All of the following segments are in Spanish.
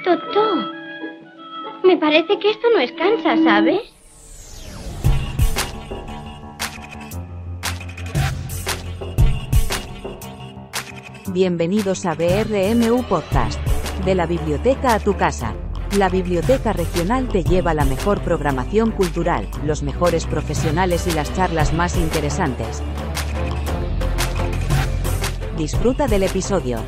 Totó, me parece que esto no es Kansas, ¿sabes? Bienvenidos a BRMU Podcast. De la biblioteca a tu casa. La Biblioteca Regional te lleva la mejor programación cultural, los mejores profesionales y las charlas más interesantes. Disfruta del episodio.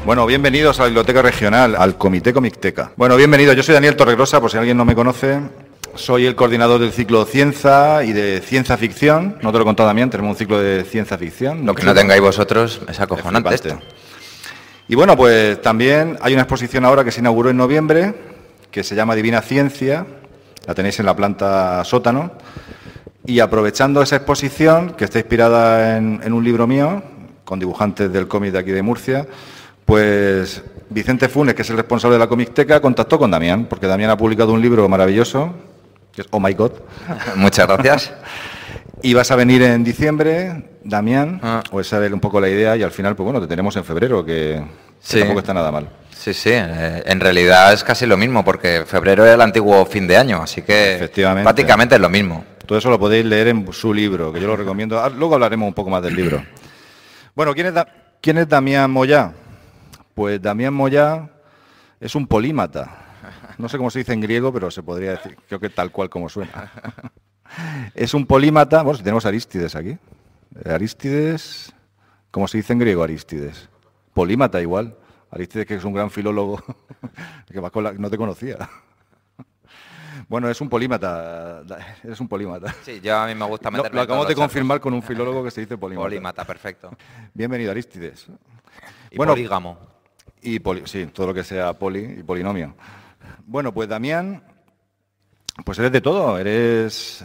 Bueno, bienvenidos a la Biblioteca Regional, al Comité Comicteca. Bueno, bienvenidos. Yo soy Daniel Torregrosa, por si alguien no me conoce. Soy el coordinador del ciclo Cienza y de Ciencia Ficción. No te lo he contado, Damián, tenemos un ciclo de Ciencia Ficción. Lo que no tengáis vosotros es acojonante esto. Y bueno, pues también hay una exposición ahora que se inauguró en noviembre, que se llama Divina Ciencia. La tenéis en la planta sótano. Y aprovechando esa exposición, que está inspirada en un libro mío, con dibujantes del cómic de aquí de Murcia, pues Vicente Funes, que es el responsable de la Comicteca, contactó con Damián, porque Damián ha publicado un libro maravilloso, que es Oh My God. Muchas gracias. Y vas a venir en diciembre, Damián, o esa es un poco la idea, y al final, pues bueno, te tenemos en febrero, que tampoco está nada mal. Sí, en realidad es casi lo mismo, porque febrero es el antiguo fin de año, así que efectivamente, prácticamente es lo mismo. Todo eso lo podéis leer en su libro, que yo lo recomiendo. Luego hablaremos un poco más del libro. Bueno, ¿quién es Damián Moyá? Pues Damián Moyá es un polímata. No sé cómo se dice en griego, pero se podría decir, creo que tal cual como suena. Es un polímata. Bueno, si tenemos Arístides aquí. Arístides, ¿cómo se dice en griego Arístides? Polímata igual. Arístides, que es un gran filólogo, que no te conocía. Bueno, es un polímata. Es un polímata. Sí, yo a mí me gusta meterme. Lo acabamos de confirmar con un filólogo que se dice polímata. Polímata, perfecto. Bienvenido, Arístides. Y bueno, polígamo. Sí, todo lo que sea poli y polinomio. Bueno, pues Damián, pues eres de todo. Eres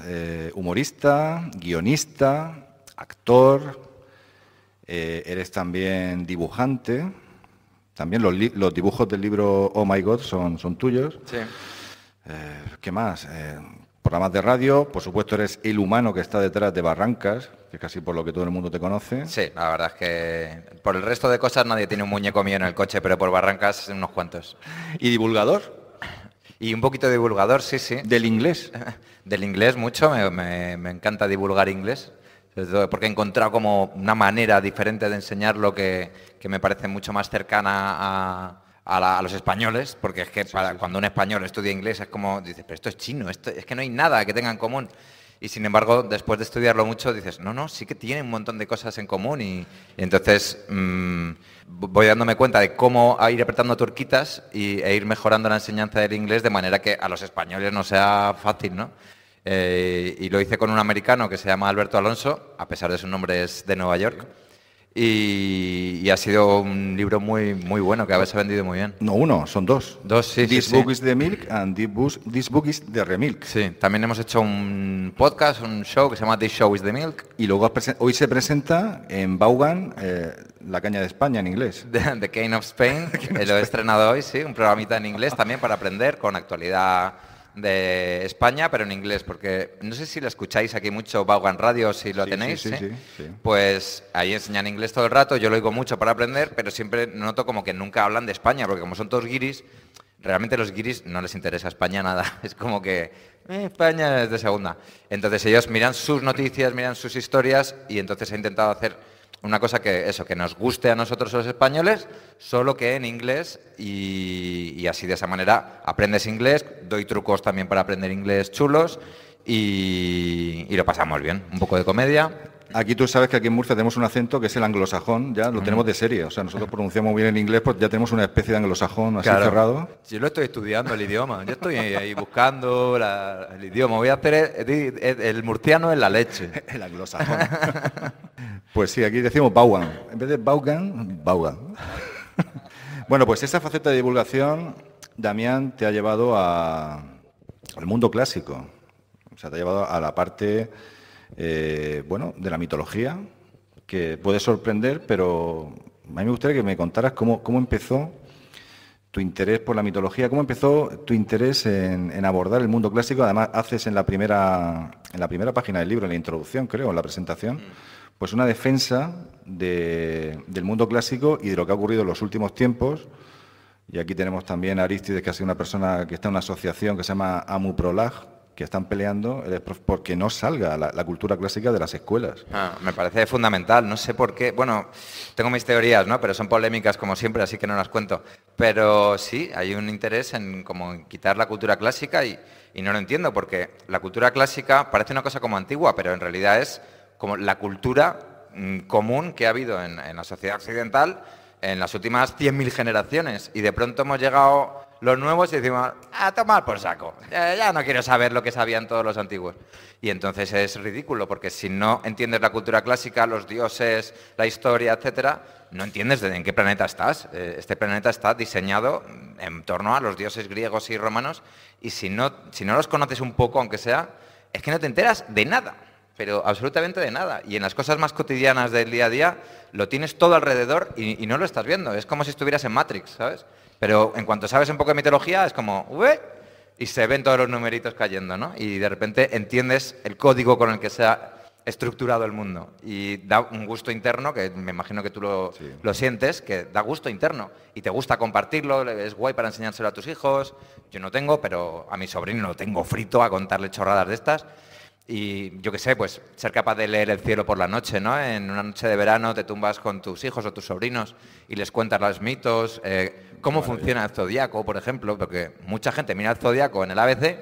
humorista, guionista, actor, eres también dibujante. También los dibujos del libro Oh My God son tuyos. Sí. ¿Qué más? Programas de radio, por supuesto eres el humano que está detrás de Barrancas, que es casi por lo que todo el mundo te conoce. Sí, la verdad es que por el resto de cosas nadie tiene un muñeco mío en el coche, pero por Barrancas unos cuantos. ¿Y divulgador? Y un poquito de divulgador, sí. ¿Del inglés? Del inglés mucho, me encanta divulgar inglés, sobre todo porque he encontrado como una manera diferente de enseñarlo que me parece mucho más cercana a los españoles, porque es que cuando un español estudia inglés es como, dices, pero esto es chino, es que no hay nada que tenga en común. Y sin embargo, después de estudiarlo mucho, dices, no, sí que tiene un montón de cosas en común. Y entonces voy dándome cuenta de cómo ir apretando tuerquitas e ir mejorando la enseñanza del inglés de manera que a los españoles no sea fácil, ¿no? Y lo hice con un americano que se llama Alberto Alonso, a pesar de su nombre es de Nueva York. Y ha sido un libro muy bueno, que a veces ha vendido muy bien. No uno, son dos. Sí. This book is the milk and this book is the remilk. Sí, también hemos hecho un podcast, un show que se llama This Show is the Milk. Y luego hoy se presenta en Vaughan La Caña de España en inglés. The Cane of Spain, lo he estrenado hoy, sí, un programita en inglés también para aprender con actualidad de España, pero en inglés, porque no sé si lo escucháis aquí mucho, Vaughan Radio, si lo tenéis. Sí. Pues ahí enseñan inglés todo el rato, yo lo oigo mucho para aprender, pero siempre noto como que nunca hablan de España, porque como son todos guiris, realmente los guiris no les interesa España nada, es como que España es de segunda. Entonces ellos miran sus noticias, miran sus historias, y entonces he intentado hacer una cosa que nos guste a nosotros los españoles, solo que en inglés, y así de esa manera aprendes inglés, doy trucos también para aprender inglés chulos y lo pasamos bien, un poco de comedia. Aquí tú sabes que aquí en Murcia tenemos un acento que es el anglosajón, ya lo tenemos de serie, o sea, nosotros pronunciamos bien el inglés, pues ya tenemos una especie de anglosajón así cerrado. Yo lo estoy estudiando el idioma, yo estoy ahí buscando el idioma, voy a hacer el murciano en la leche. El anglosajón. Pues sí, aquí decimos Vaughan, en vez de Vaughan. Bueno, pues esa faceta de divulgación, Damián, te ha llevado al mundo clásico, o sea, te ha llevado a la parte de la mitología, que puede sorprender, pero a mí me gustaría que me contaras cómo empezó tu interés por la mitología, cómo empezó tu interés en abordar el mundo clásico. Además, haces en la primera página del libro, en la introducción, creo, en la presentación, pues una defensa del mundo clásico y de lo que ha ocurrido en los últimos tiempos. Y aquí tenemos también a Arístides, que ha sido una persona que está en una asociación que se llama Amuprolag, que están peleando porque no salga la cultura clásica de las escuelas. Me parece fundamental, no sé por qué. Bueno, tengo mis teorías, ¿no? Pero son polémicas como siempre, así que no las cuento. Pero sí, hay un interés en como quitar la cultura clásica y no lo entiendo, porque la cultura clásica parece una cosa como antigua, pero en realidad es como la cultura común que ha habido en la sociedad occidental en las últimas 100.000 generaciones. Y de pronto hemos llegado los nuevos y decimos, a tomar por saco, ya no quiero saber lo que sabían todos los antiguos. Y entonces es ridículo, porque si no entiendes la cultura clásica, los dioses, la historia, etcétera, no entiendes en qué planeta estás. Este planeta está diseñado en torno a los dioses griegos y romanos, y si no los conoces un poco, aunque sea, es que no te enteras de nada, pero absolutamente de nada. Y en las cosas más cotidianas del día a día lo tienes todo alrededor y no lo estás viendo. Es como si estuvieras en Matrix, ¿sabes? Pero en cuanto sabes un poco de mitología, es como, ¡ué! Y se ven todos los numeritos cayendo, ¿no? Y de repente entiendes el código con el que se ha estructurado el mundo. Y da un gusto interno, que me imagino que tú lo sientes, que da gusto interno. Y te gusta compartirlo, es guay para enseñárselo a tus hijos. Yo no tengo, pero a mi sobrino lo tengo frito a contarle chorradas de estas. Y yo qué sé, pues ser capaz de leer el cielo por la noche, ¿no? En una noche de verano te tumbas con tus hijos o tus sobrinos y les cuentas los mitos, cómo funciona el zodiaco, por ejemplo, porque mucha gente mira el zodiaco en el ABC,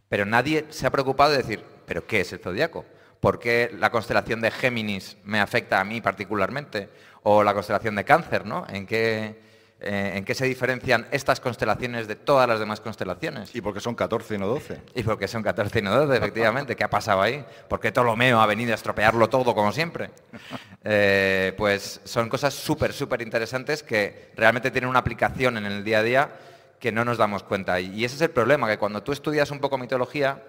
pero nadie se ha preocupado de decir, ¿pero qué es el zodiaco? ¿Por qué la constelación de Géminis me afecta a mí particularmente? O la constelación de Cáncer, ¿no? ¿En qué se diferencian estas constelaciones de todas las demás constelaciones? Y porque son 14 y no 12. Y porque son 14 y no 12, efectivamente. ¿Qué ha pasado ahí? ¿Por qué Ptolomeo ha venido a estropearlo todo, como siempre? Pues son cosas súper interesantes que realmente tienen una aplicación en el día a día que no nos damos cuenta. Y ese es el problema, que cuando tú estudias un poco mitología,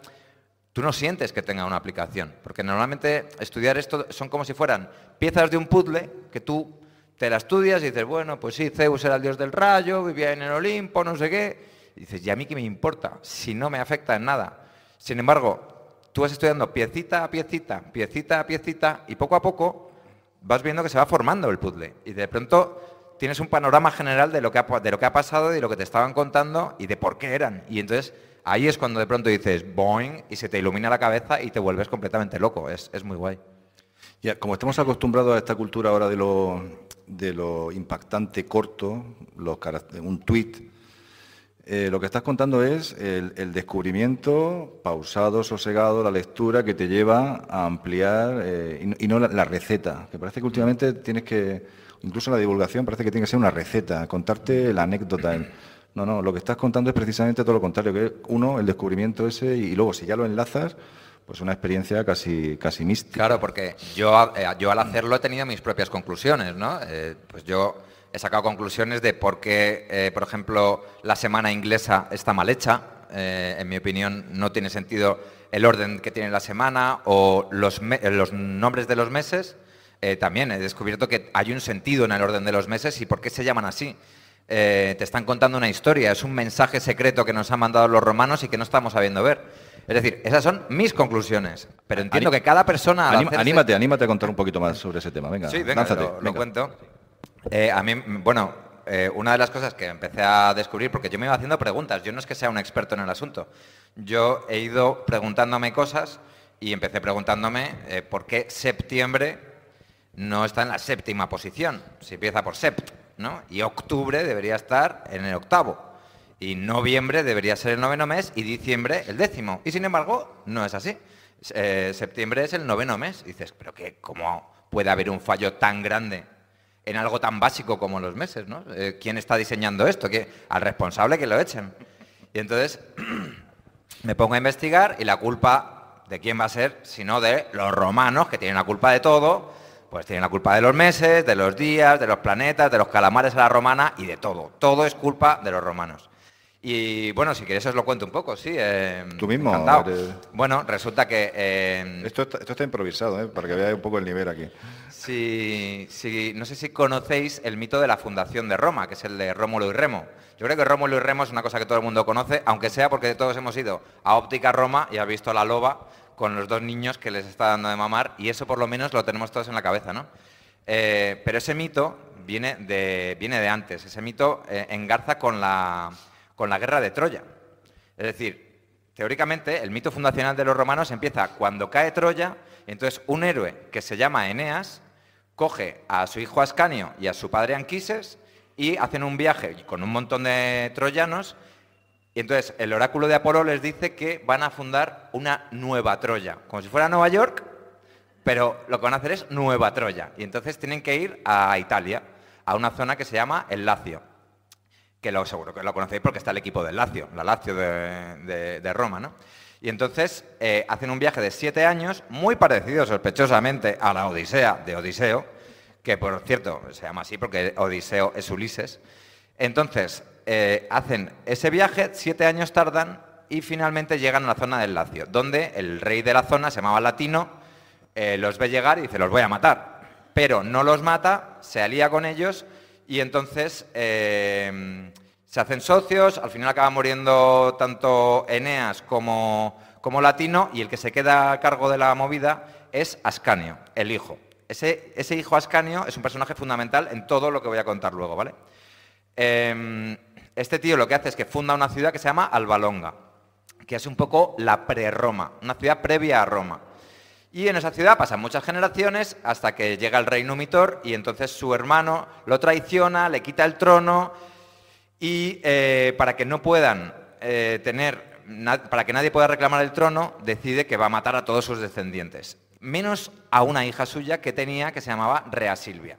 tú no sientes que tenga una aplicación. Porque normalmente estudiar esto son como si fueran piezas de un puzzle que tú te la estudias y dices, bueno, pues sí, Zeus era el dios del rayo, vivía en el Olimpo, no sé qué. Y dices, ¿y a mí qué me importa? Si no me afecta en nada. Sin embargo, tú vas estudiando piecita a piecita, piecita a piecita, y poco a poco vas viendo que se va formando el puzzle. Y de pronto tienes un panorama general de lo que ha pasado, de lo que te estaban contando y de por qué eran. Y entonces ahí es cuando de pronto dices, boing, y se te ilumina la cabeza y te vuelves completamente loco. Es muy guay. Ya, como estamos acostumbrados a esta cultura ahora de lo impactante, corto, un tuit, lo que estás contando es el descubrimiento pausado, sosegado, la lectura que te lleva a ampliar y no la receta, que parece que últimamente tienes que, incluso en la divulgación, parece que tiene que ser una receta, contarte la anécdota. No, lo que estás contando es precisamente todo lo contrario, que uno, el descubrimiento ese, y luego si ya lo enlazas, pues una experiencia casi mística. Claro, porque yo al hacerlo he tenido mis propias conclusiones, ¿no? Pues yo he sacado conclusiones de por qué, por ejemplo, la semana inglesa está mal hecha. En mi opinión, no tiene sentido el orden que tiene la semana o los nombres de los meses. También he descubierto que hay un sentido en el orden de los meses y por qué se llaman así. Te están contando una historia, es un mensaje secreto que nos han mandado los romanos y que no estamos sabiendo ver. Es decir, esas son mis conclusiones, pero entiendo que cada persona... Anímate a contar un poquito más sobre ese tema, venga. Sí, venga, lánzate, lo cuento. A mí, bueno, una de las cosas que empecé a descubrir, porque yo me iba haciendo preguntas, yo no es que sea un experto en el asunto, yo he ido preguntándome cosas y empecé preguntándome por qué septiembre no está en la séptima posición, si empieza por sept, ¿no? Y octubre debería estar en el octavo. Y noviembre debería ser el 9º mes y diciembre el 10º. Y sin embargo, no es así. Septiembre es el 9º mes. Y dices, pero ¿cómo puede haber un fallo tan grande en algo tan básico como los meses, ¿no? ¿Quién está diseñando esto? Al responsable que lo echen. Y entonces me pongo a investigar y la culpa ¿de quién va a ser? Sino de los romanos, que tienen la culpa de todo. Pues tienen la culpa de los meses, de los días, de los planetas, de los calamares a la romana y de todo. Todo es culpa de los romanos. Y bueno, si queréis os lo cuento un poco, sí. Tú mismo. Encantado. Bueno, resulta que... Esto está improvisado, para que veáis un poco el nivel aquí. Sí, no sé si conocéis el mito de la fundación de Roma, que es el de Rómulo y Remo. Yo creo que Rómulo y Remo es una cosa que todo el mundo conoce, aunque sea porque todos hemos ido a Óptica Roma y has visto la loba con los 2 niños que les está dando de mamar, y eso por lo menos lo tenemos todos en la cabeza, ¿no? Pero ese mito viene de antes. Ese mito engarza con la guerra de Troya. Es decir, teóricamente el mito fundacional de los romanos empieza cuando cae Troya, y entonces un héroe que se llama Eneas coge a su hijo Ascanio y a su padre Anquises y hacen un viaje con un montón de troyanos, y entonces el oráculo de Apolo les dice que van a fundar una nueva Troya, como si fuera Nueva York, pero lo que van a hacer es Nueva Troya. Y entonces tienen que ir a Italia, a una zona que se llama el Lacio, que seguro que lo conocéis porque está el equipo del Lacio, la Lazio de Roma, ¿no? Y entonces hacen un viaje de 7 años, muy parecido sospechosamente a la Odisea de Odiseo, que por cierto se llama así porque Odiseo es Ulises. Entonces hacen ese viaje, 7 años tardan y finalmente llegan a la zona del Lacio, donde el rey de la zona, se llamaba Latino, los ve llegar y dice, los voy a matar. Pero no los mata, se alía con ellos y entonces se hacen socios, al final acaba muriendo tanto Eneas como Latino, y el que se queda a cargo de la movida es Ascanio, el hijo. Ese hijo Ascanio es un personaje fundamental en todo lo que voy a contar luego, ¿vale? Este tío lo que hace es que funda una ciudad que se llama Alba Longa, que es un poco la pre-Roma, una ciudad previa a Roma. Y en esa ciudad pasan muchas generaciones hasta que llega el rey Numitor y entonces su hermano lo traiciona, le quita el trono y para que no puedan para que nadie pueda reclamar el trono, decide que va a matar a todos sus descendientes, menos a una hija suya que tenía que se llamaba Rea Silvia.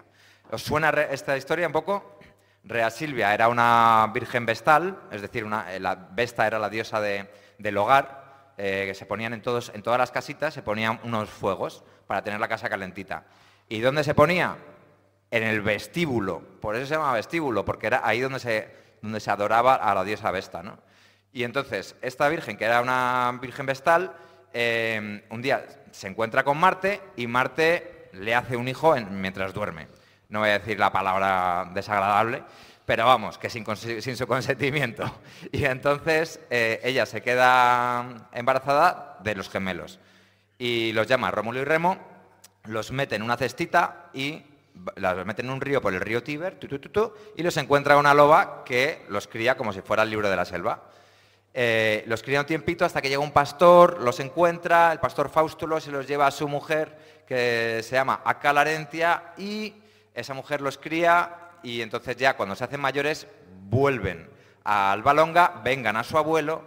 ¿Os suena esta historia un poco? Rea Silvia era una virgen vestal, es decir, la Vesta era la diosa del hogar, que se ponían en todas las casitas, se ponían unos fuegos para tener la casa calentita. ¿Y dónde se ponía? En el vestíbulo, por eso se llama vestíbulo, porque era ahí donde se adoraba a la diosa Vesta, ¿no? Y entonces, esta virgen, que era una virgen vestal, un día se encuentra con Marte y Marte le hace un hijo mientras duerme. No voy a decir la palabra desagradable, pero vamos, que sin su consentimiento. Y entonces ella se queda embarazada de los gemelos y los llama Rómulo y Remo, los mete en una cestita y los mete en un río por el río Tíber, y los encuentra una loba que los cría como si fuera el libro de la selva. Los cría un tiempito hasta que llega un pastor, los encuentra, el pastor Faustulo se los lleva a su mujer, que se llama Acalarentia, y esa mujer los cría. Y entonces ya cuando se hacen mayores vuelven a Alba Longa, vengan a su abuelo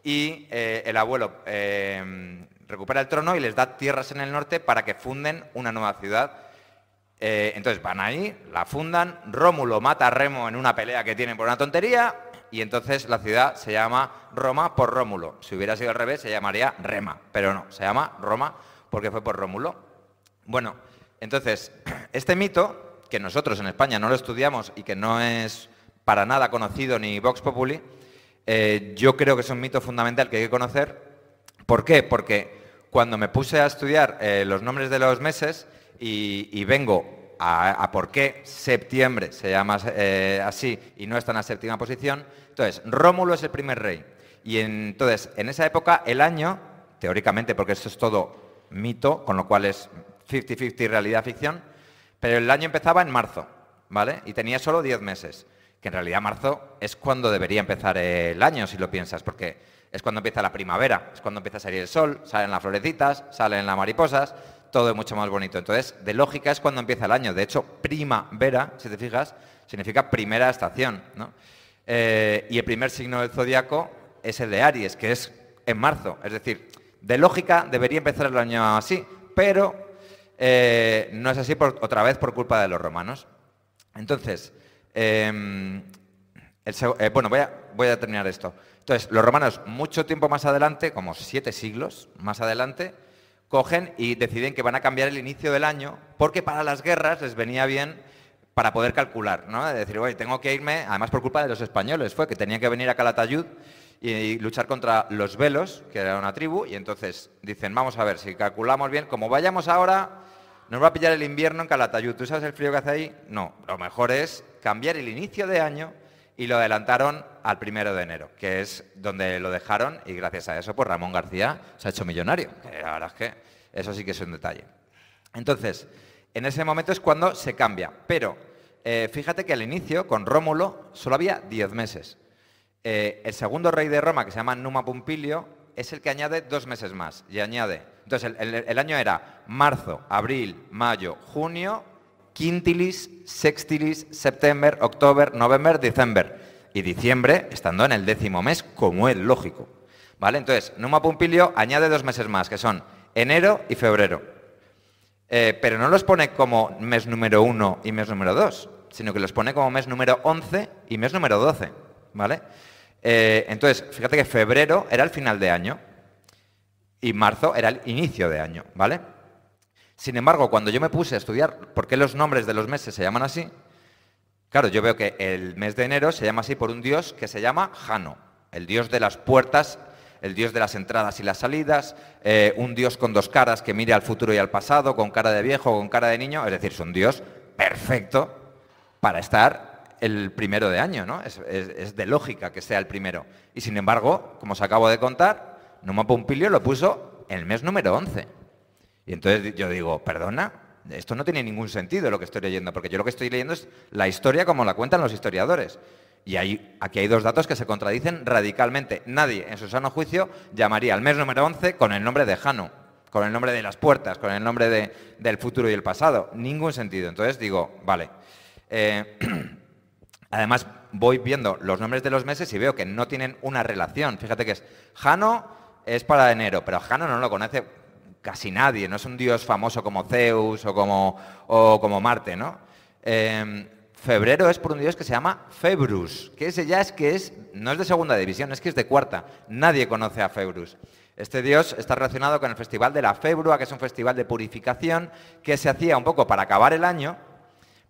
y el abuelo recupera el trono y les da tierras en el norte para que funden una nueva ciudad. Entonces van ahí, la fundan, Rómulo mata a Remo en una pelea que tienen por una tontería y entonces la ciudad se llama Roma por Rómulo. Si hubiera sido al revés se llamaría Rema, pero no, se llama Roma porque fue por Rómulo. Bueno, entonces este mito, que nosotros en España no lo estudiamos y que no es para nada conocido ni Vox Populi, yo creo que es un mito fundamental que hay que conocer. ¿Por qué? Porque cuando me puse a estudiar los nombres de los meses y vengo a por qué septiembre se llama así y no está en la séptima posición, entonces Rómulo es el primer rey. Y entonces en esa época el año, teóricamente, porque esto es todo mito, con lo cual es 50-50 realidad-ficción, pero el año empezaba en marzo, ¿vale? Y tenía solo 10 meses, que en realidad marzo es cuando debería empezar el año, si lo piensas, porque es cuando empieza la primavera, es cuando empieza a salir el sol, salen las florecitas, salen las mariposas, todo es mucho más bonito. Entonces, de lógica es cuando empieza el año. De hecho, primavera, si te fijas, significa primera estación, ¿no? Y el primer signo del zodiaco es el de Aries, que es en marzo. Es decir, de lógica debería empezar el año así, pero no es así otra vez por culpa de los romanos. Entonces, bueno, voy a terminar esto. Entonces, los romanos mucho tiempo más adelante, como 7 siglos más adelante, cogen y deciden que van a cambiar el inicio del año porque para las guerras les venía bien para poder calcular, ¿no? De decir, oye, tengo que irme, además por culpa de los españoles, fue que tenían que venir a Calatayud y luchar contra los velos, que era una tribu, y entonces dicen, vamos a ver, si calculamos bien, como vayamos ahora, nos va a pillar el invierno en Calatayud. ¿Tú sabes el frío que hace ahí? No, lo mejor es cambiar el inicio de año y lo adelantaron al 1 de enero, que es donde lo dejaron, y gracias a eso, pues Ramón García se ha hecho millonario. Que la verdad es que eso sí que es un detalle. Entonces, en ese momento es cuando se cambia, pero fíjate que al inicio, con Rómulo, solo había 10 meses. El segundo rey de Roma, que se llama Numa Pompilio, es el que añade 2 meses más, y añade... Entonces, el año era marzo, abril, mayo, junio, quintilis, sextilis, september, october, november, diciembre. Y diciembre estando en el 10º mes, como es lógico. ¿Vale? Entonces, Numa Pompilio añade 2 meses más, que son enero y febrero. Pero no los pone como mes número 1 y mes número 2, sino que los pone como mes número 11 y mes número 12. ¿Vale? Entonces, fíjate que febrero era el final de año y marzo era el inicio de año. ¿Vale? Sin embargo, cuando yo me puse a estudiar por qué los nombres de los meses se llaman así, claro, yo veo que el mes de enero se llama así por un dios que se llama Jano, el dios de las puertas, el dios de las entradas y las salidas, un dios con 2 caras que mire al futuro y al pasado, con cara de viejo, con cara de niño, es decir, es un dios perfecto para estar el 1 de año, ¿no? Es de lógica que sea el primero. Y sin embargo, como os acabo de contar, Numa Pompilio lo puso en el mes número 11. Y entonces yo digo, perdona, esto no tiene ningún sentido lo que estoy leyendo, porque yo lo que estoy leyendo es la historia como la cuentan los historiadores. Y aquí hay 2 datos que se contradicen radicalmente. Nadie, en su sano juicio, llamaría al mes número 11 con el nombre de Jano, con el nombre de las puertas, con el nombre del futuro y el pasado. Ningún sentido. Entonces digo, vale. Además, voy viendo los nombres de los meses y veo que no tienen una relación. Fíjate que es Jano es para enero, pero Jano no lo conoce casi nadie. No es un dios famoso como Zeus o como Marte, ¿no? Febrero es por un dios que se llama Februs, que ese ya no es de segunda división, es que es de cuarta. Nadie conoce a Februs. Este dios está relacionado con el festival de la Februa, que es un festival de purificación que se hacía un poco para acabar el año,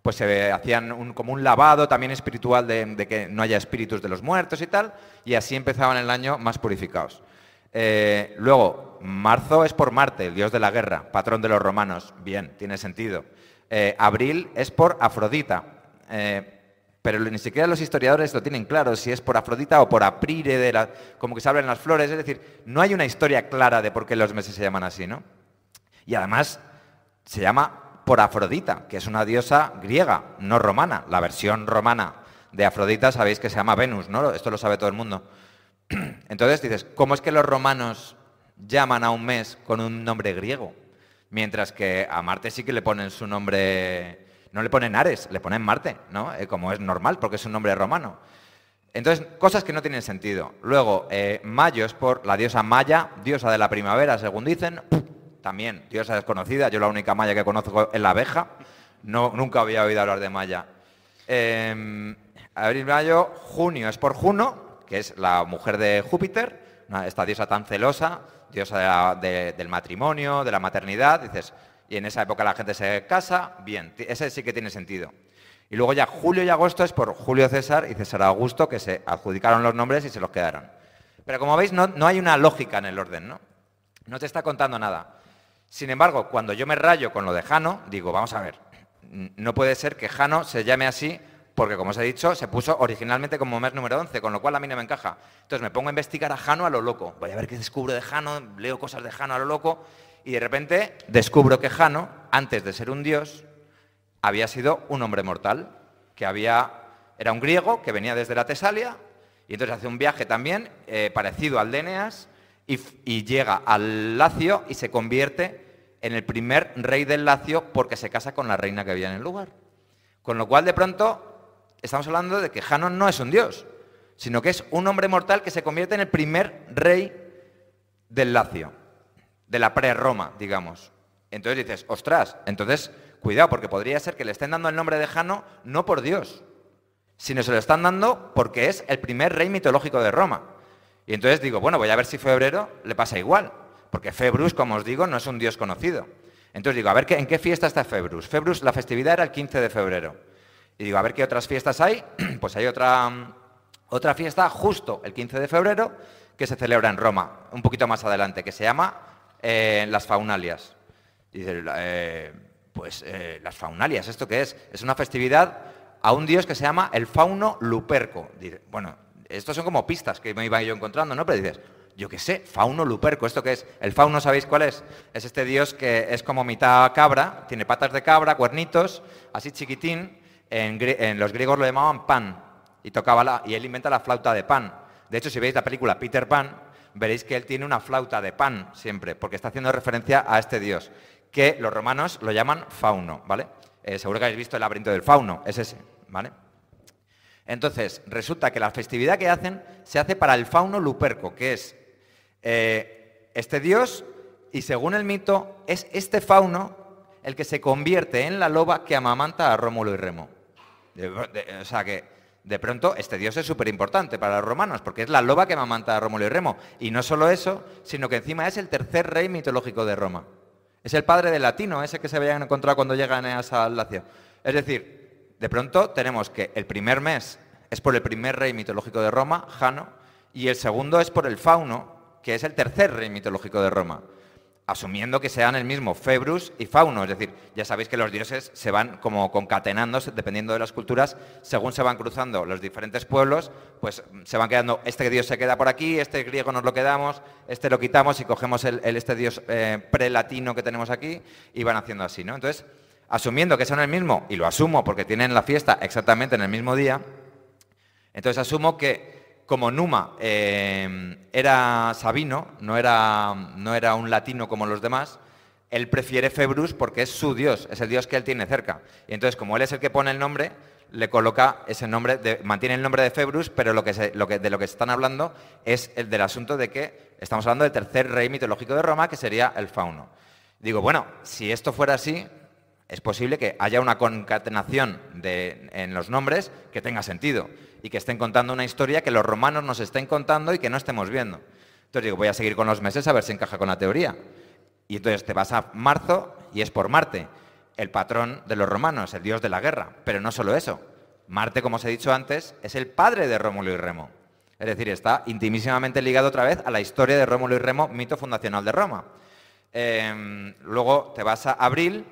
pues se hacían como un lavado también espiritual de que no haya espíritus de los muertos y tal, y así empezaban el año más purificados. Luego, marzo es por Marte, el dios de la guerra, patrón de los romanos. Bien, tiene sentido. Abril es por Afrodita. Pero ni siquiera los historiadores lo tienen claro, si es por Afrodita o por Aprire, como que se hablan las flores. Es decir, no hay una historia clara de por qué los meses se llaman así, ¿no? Y además se llama por Afrodita, que es una diosa griega, no romana. La versión romana de Afrodita sabéis que se llama Venus, ¿no? Esto lo sabe todo el mundo. Entonces dices, ¿cómo es que los romanos llaman a un mes con un nombre griego? Mientras que a Marte sí que le ponen su nombre... No le ponen Ares, le ponen Marte, ¿no? Como es normal, porque es un nombre romano. Entonces, cosas que no tienen sentido. Luego, Mayo es por la diosa Maya, diosa de la primavera, según dicen. También, diosa desconocida. Yo la única Maya que conozco es la abeja. Nunca había oído hablar de Maya. Abril, mayo, junio es por Juno, que es la mujer de Júpiter, esta diosa tan celosa, diosa del matrimonio, de la maternidad. Dices... Y en esa época la gente se casa, bien, ese sí que tiene sentido. Y luego ya julio y agosto es por Julio César y César Augusto, que se adjudicaron los nombres y se los quedaron. Pero como veis, no hay una lógica en el orden, ¿no? No te está contando nada. Sin embargo, cuando yo me rayo con lo de Jano, digo, vamos a ver, no puede ser que Jano se llame así, porque como os he dicho, se puso originalmente como mes número 11, con lo cual a mí no me encaja. Entonces me pongo a investigar a Jano a lo loco. Voy a ver qué descubro de Jano, leo cosas de Jano a lo loco, y de repente descubro que Jano, antes de ser un dios, había sido un hombre mortal, era un griego que venía desde la Tesalia, y entonces hace un viaje también parecido al de Eneas, y llega al Lacio y se convierte en el primer rey del Lacio porque se casa con la reina que había en el lugar. Con lo cual, de pronto, estamos hablando de que Jano no es un dios, sino que es un hombre mortal que se convierte en el primer rey del Lacio, de la pre-Roma, digamos. Entonces dices, ostras, entonces, cuidado, porque podría ser que le estén dando el nombre de Jano no por Dios, sino se lo están dando porque es el primer rey mitológico de Roma. Y entonces digo, bueno, voy a ver si febrero le pasa igual, porque Februs, como os digo, no es un dios conocido. Entonces digo, a ver en qué fiesta está Februs. Februs, la festividad era el 15 de febrero. Y digo, a ver qué otras fiestas hay. Pues hay otra fiesta justo el 15 de febrero que se celebra en Roma, un poquito más adelante, que se llama las Faunalias. Dice, las Faunalias, ¿esto qué es? Es una festividad a un dios que se llama el Fauno Luperco. Bueno, estos son como pistas que me iba yo encontrando, ¿no? Pero dices, yo qué sé, Fauno Luperco, ¿esto qué es? El Fauno, ¿sabéis cuál es? Es este dios que es como mitad cabra, tiene patas de cabra, cuernitos, así chiquitín. En los griegos lo llamaban Pan, y él inventa la flauta de Pan. De hecho, si veis la película Peter Pan, veréis que él tiene una flauta de pan siempre, porque está haciendo referencia a este dios, que los romanos lo llaman Fauno, ¿vale? Seguro que habéis visto el laberinto del Fauno, es ese, ¿vale? Entonces, resulta que la festividad que hacen se hace para el Fauno Luperco, que es este dios, y según el mito, es este Fauno el que se convierte en la loba que amamanta a Rómulo y Remo. O sea que, de pronto, este dios es súper importante para los romanos, porque es la loba que amamanta a Rómulo y Remo. Y no solo eso, sino que encima es el tercer rey mitológico de Roma. Es el padre del latino, ese que se habían encontrado cuando llega Eneas al Lacio. Es decir, de pronto tenemos que el primer mes es por el primer rey mitológico de Roma, Jano, y el segundo es por el Fauno, que es el tercer rey mitológico de Roma, asumiendo que sean el mismo Februs y Fauno. Es decir, ya sabéis que los dioses se van como concatenando, dependiendo de las culturas, según se van cruzando los diferentes pueblos, pues se van quedando, este dios se queda por aquí, este griego nos lo quedamos, este lo quitamos y cogemos este dios prelatino que tenemos aquí, y van haciendo así, ¿no? Entonces, asumiendo que son el mismo, y lo asumo porque tienen la fiesta exactamente en el mismo día, entonces asumo que como Numa era sabino, no era un latino como los demás, él prefiere Februs porque es su dios, es el dios que él tiene cerca. Y entonces, como él es el que pone el nombre, le coloca ese nombre, mantiene el nombre de Februs, pero de lo que están hablando es el del asunto de que estamos hablando del tercer rey mitológico de Roma, que sería el Fauno. Digo, bueno, si esto fuera así, es posible que haya una concatenación en los nombres que tenga sentido y que estén contando una historia que los romanos nos estén contando y que no estemos viendo. Entonces digo, voy a seguir con los meses a ver si encaja con la teoría. Y entonces te vas a marzo y es por Marte, el patrón de los romanos, el dios de la guerra. Pero no solo eso. Marte, como os he dicho antes, es el padre de Rómulo y Remo. Es decir, está intimísimamente ligado otra vez a la historia de Rómulo y Remo, mito fundacional de Roma. Luego te vas a abril,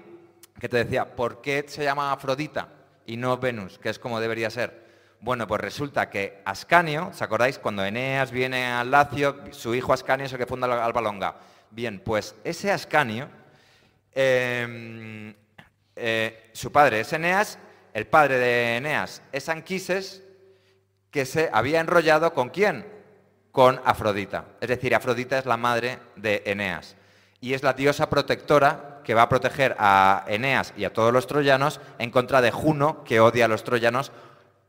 que te decía, ¿por qué se llama Afrodita y no Venus, que es como debería ser? Bueno, pues resulta que Ascanio, ¿os acordáis? Cuando Eneas viene al Lacio, su hijo Ascanio es el que funda Alba Longa. Bien, pues ese Ascanio, su padre es Eneas, el padre de Eneas es Anquises, que se había enrollado ¿con quién? Con Afrodita. Es decir, Afrodita es la madre de Eneas y es la diosa protectora que va a proteger a Eneas y a todos los troyanos en contra de Juno, que odia a los troyanos,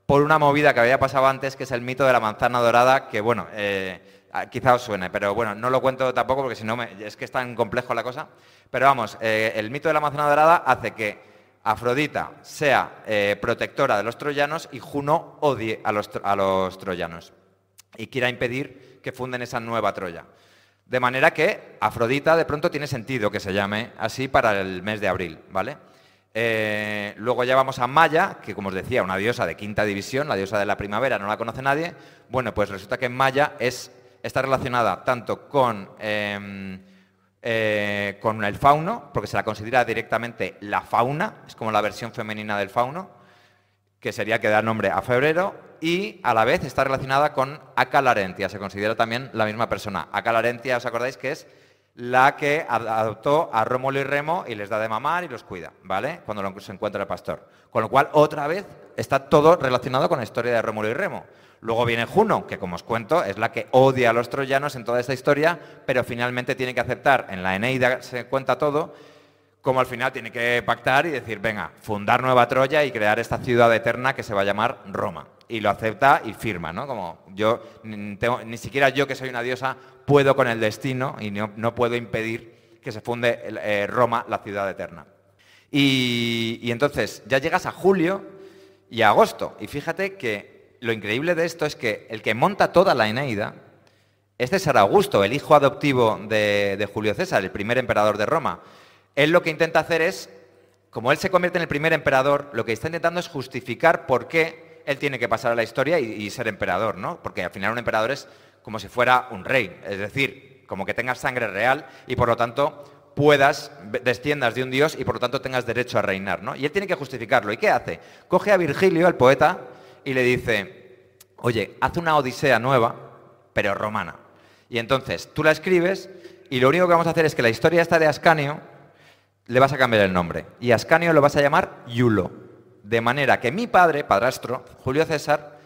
por una movida que había pasado antes, que es el mito de la manzana dorada, que bueno, quizá os suene, pero bueno, no lo cuento tampoco porque si no es que es tan complejo la cosa. Pero vamos, el mito de la manzana dorada hace que Afrodita sea protectora de los troyanos y Juno odie a los troyanos y quiera impedir que funden esa nueva Troya. De manera que Afrodita de pronto tiene sentido que se llame así para el mes de abril, ¿vale? Luego ya vamos a Maya, que como os decía, una diosa de quinta división, la diosa de la primavera, no la conoce nadie. Bueno, pues resulta que Maya está relacionada tanto con el Fauno, porque se la considera directamente la Fauna, es como la versión femenina del Fauno, que sería que da nombre a febrero, y a la vez está relacionada con Acalarentia, se considera también la misma persona. Acalarentia, ¿os acordáis que es la que adoptó a Rómulo y Remo y les da de mamar y los cuida, ¿vale? Cuando se encuentra el pastor. Con lo cual, otra vez, está todo relacionado con la historia de Rómulo y Remo. Luego viene Juno, que como os cuento, es la que odia a los troyanos en toda esta historia, pero finalmente tiene que aceptar, en la Eneida se cuenta todo, como al final tiene que pactar y decir, venga, fundar Nueva Troya y crear esta ciudad eterna que se va a llamar Roma. Y lo acepta y firma, ¿no? Como ni siquiera yo, que soy una diosa, puedo con el destino y no puedo impedir que se funde Roma, la ciudad eterna. Y entonces ya llegas a julio y a agosto. Y fíjate que lo increíble de esto es que el que monta toda la Eneida es César Augusto, el hijo adoptivo de Julio César, el primer emperador de Roma. Él lo que intenta hacer es, como él se convierte en el primer emperador, lo que está intentando es justificar por qué él tiene que pasar a la historia y ser emperador, ¿no? Porque al final un emperador es como si fuera un rey, es decir, como que tengas sangre real y por lo tanto puedas, desciendas de un dios y por lo tanto tengas derecho a reinar, ¿no? Y él tiene que justificarlo. ¿Y qué hace? Coge a Virgilio, el poeta, y le dice, oye, haz una Odisea nueva, pero romana. Y entonces tú la escribes y lo único que vamos a hacer es que la historia esta de Ascanio le vas a cambiar el nombre. Y Ascanio lo vas a llamar Iulo. De manera que mi padre, padrastro, Julio César,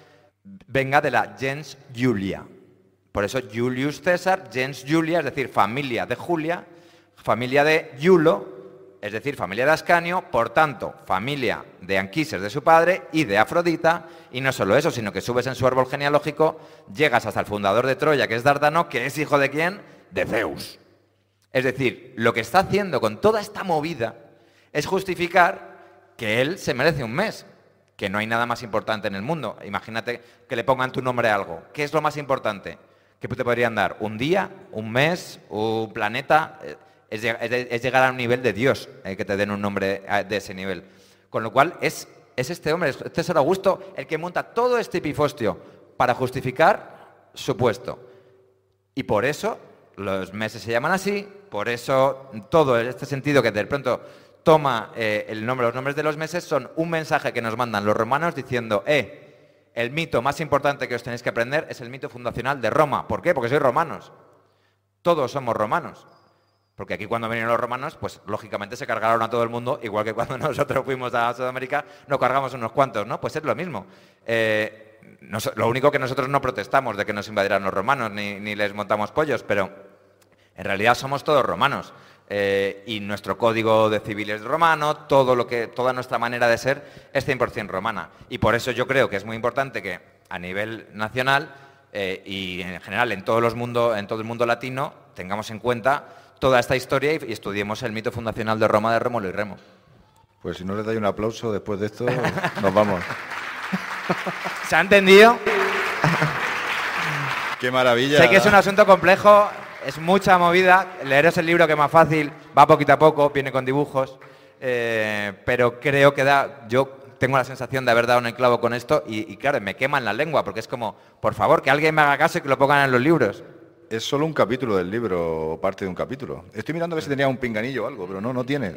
venga de la gens Julia. Por eso Julius César, gens Julia, es decir, familia de Julia, familia de Iulo, es decir, familia de Ascanio, por tanto, familia de Anquises de su padre y de Afrodita, y no solo eso, sino que subes en su árbol genealógico, llegas hasta el fundador de Troya, que es Dárdano, que es hijo de ¿quién? De Zeus. Es decir, lo que está haciendo con toda esta movida es justificar que él se merece un mes, que no hay nada más importante en el mundo. Imagínate que le pongan tu nombre a algo. ¿Qué es lo más importante? ¿Qué te podrían dar? ¿Un día? ¿Un mes? ¿Un planeta? Es llegar a un nivel de Dios, que te den un nombre de ese nivel. Con lo cual, es este hombre, es César Augusto, el que monta todo este pifostio para justificar su puesto. Y por eso los meses se llaman así, por eso todo este sentido que de pronto toma los nombres de los meses son un mensaje que nos mandan los romanos diciendo, el mito más importante que os tenéis que aprender es el mito fundacional de Roma. ¿Por qué? Porque sois romanos. Todos somos romanos. Porque aquí cuando vinieron los romanos, pues lógicamente se cargaron a todo el mundo, igual que cuando nosotros fuimos a Sudamérica, nos cargamos unos cuantos, ¿no? Pues es lo mismo. Lo único que nosotros no protestamos de que nos invadieran los romanos, ni les montamos pollos, pero en realidad somos todos romanos. Y nuestro código de civil es romano, toda nuestra manera de ser es 100% romana. Y por eso yo creo que es muy importante que a nivel nacional y en general en todo el mundo latino tengamos en cuenta toda esta historia y estudiemos el mito fundacional de Roma de Rómulo y Remo. Pues si no les dais un aplauso después de esto, nos vamos. ¿Se ha entendido? ¡Qué maravilla! Sé que es un asunto complejo, es mucha movida. Leeros el libro que es más fácil, va poquito a poco, viene con dibujos, pero creo que yo tengo la sensación de haber dado un clavo con esto y claro, me queman la lengua porque es como, por favor, que alguien me haga caso y que lo pongan en los libros. Es solo un capítulo del libro, o parte de un capítulo. Estoy mirando a ver si tenía un pinganillo o algo, pero no tiene.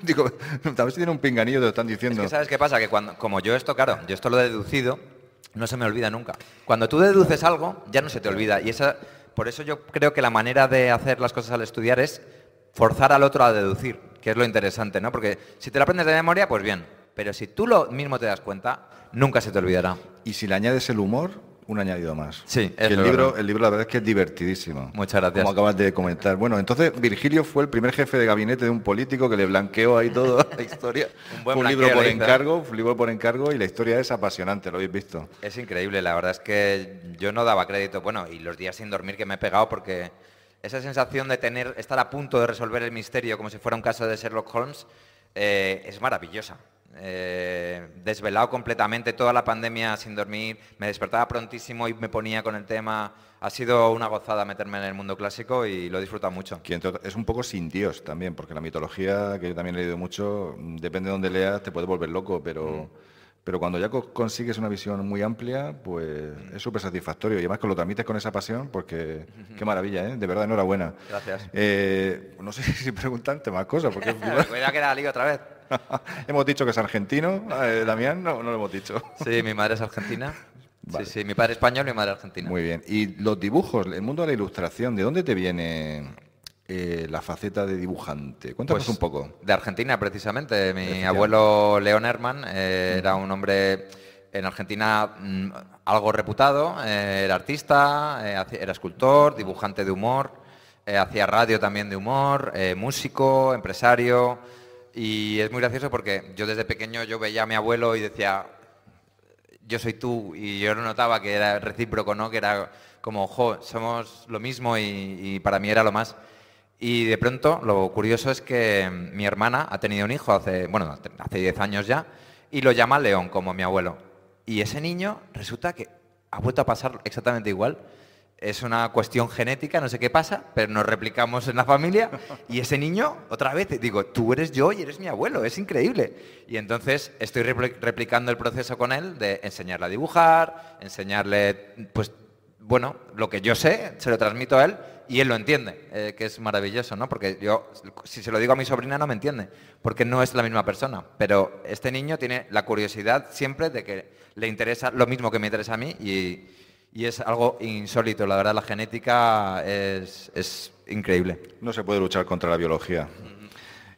Digo, a ver si tiene un pinganillo, te lo están diciendo. Es que ¿sabes qué pasa? Que como yo esto lo he deducido, no se me olvida nunca. Cuando tú deduces algo, ya no se te olvida. Y por eso yo creo que la manera de hacer las cosas al estudiar es forzar al otro a deducir, que es lo interesante, ¿no? Porque si te lo aprendes de memoria, pues bien. Pero si tú lo mismo te das cuenta, nunca se te olvidará. Y si le añades el humor, un añadido más. Sí, el libro la verdad es que es divertidísimo. Muchas gracias. Como acabas de comentar. Bueno, entonces Virgilio fue el primer jefe de gabinete de un político que le blanqueó ahí toda la historia. un libro por encargo y la historia es apasionante, lo habéis visto. Es increíble, la verdad es que yo no daba crédito. Bueno, y los días sin dormir que me he pegado porque esa sensación de estar a punto de resolver el misterio como si fuera un caso de Sherlock Holmes es maravillosa. Desvelado completamente toda la pandemia sin dormir, me despertaba prontísimo y me ponía con el tema. Ha sido una gozada meterme en el mundo clásico y lo he disfrutado mucho. Es un poco sin Dios también, porque la mitología, que yo también he leído mucho, depende de dónde leas, te puede volver loco, pero cuando ya consigues una visión muy amplia, pues es súper satisfactorio. Y además que lo transmites con esa pasión, porque qué maravilla, ¿eh? De verdad, enhorabuena. Gracias. No sé si preguntarte más cosas, porque... Cuidado que la lío otra vez. Hemos dicho que es argentino, Damián, no lo hemos dicho. Sí, mi madre es argentina. Vale. Sí, mi padre es español y mi madre argentina. Muy bien. Y los dibujos, el mundo de la ilustración, ¿de dónde te viene la faceta de dibujante? Cuéntanos un poco. De Argentina, precisamente. Mi abuelo León Herman era un hombre en Argentina algo reputado, era artista, era escultor, dibujante de humor, hacía radio también de humor, músico, empresario. Y es muy gracioso porque yo desde pequeño yo veía a mi abuelo y decía, yo soy tú, y yo no notaba que era recíproco, ¿no? Que era como, somos lo mismo y para mí era lo más. Y de pronto, lo curioso es que mi hermana ha tenido un hijo hace 10 años ya, y lo llama León, como mi abuelo. Y ese niño resulta que ha vuelto a pasar exactamente igual. Es una cuestión genética, no sé qué pasa, pero nos replicamos en la familia y ese niño, otra vez, digo, tú eres yo y eres mi abuelo, es increíble. Y entonces estoy replicando el proceso con él de enseñarle a dibujar, enseñarle, pues, bueno, lo que yo sé, se lo transmito a él y él lo entiende, que es maravilloso, ¿no? Porque yo, si se lo digo a mi sobrina, no me entiende, porque no es la misma persona. Pero este niño tiene la curiosidad siempre de que le interesa lo mismo que me interesa a mí y es algo insólito. La verdad, la genética es increíble. No se puede luchar contra la biología.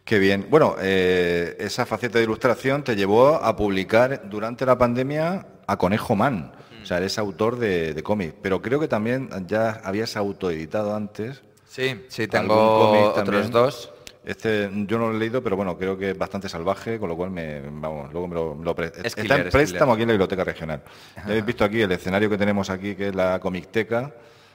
Qué bien. Bueno, esa faceta de ilustración te llevó a publicar durante la pandemia a Conejo Man. O sea, eres autor de cómics, pero creo que también ya habías autoeditado antes. Sí, algún tengo cómic otros también. 2. Yo no lo he leído, pero bueno, creo que es bastante salvaje, con lo cual luego me lo Es está en killer, préstamo aquí en la Biblioteca Regional. Ya habéis visto aquí el escenario que tenemos aquí, que es la Comicteca.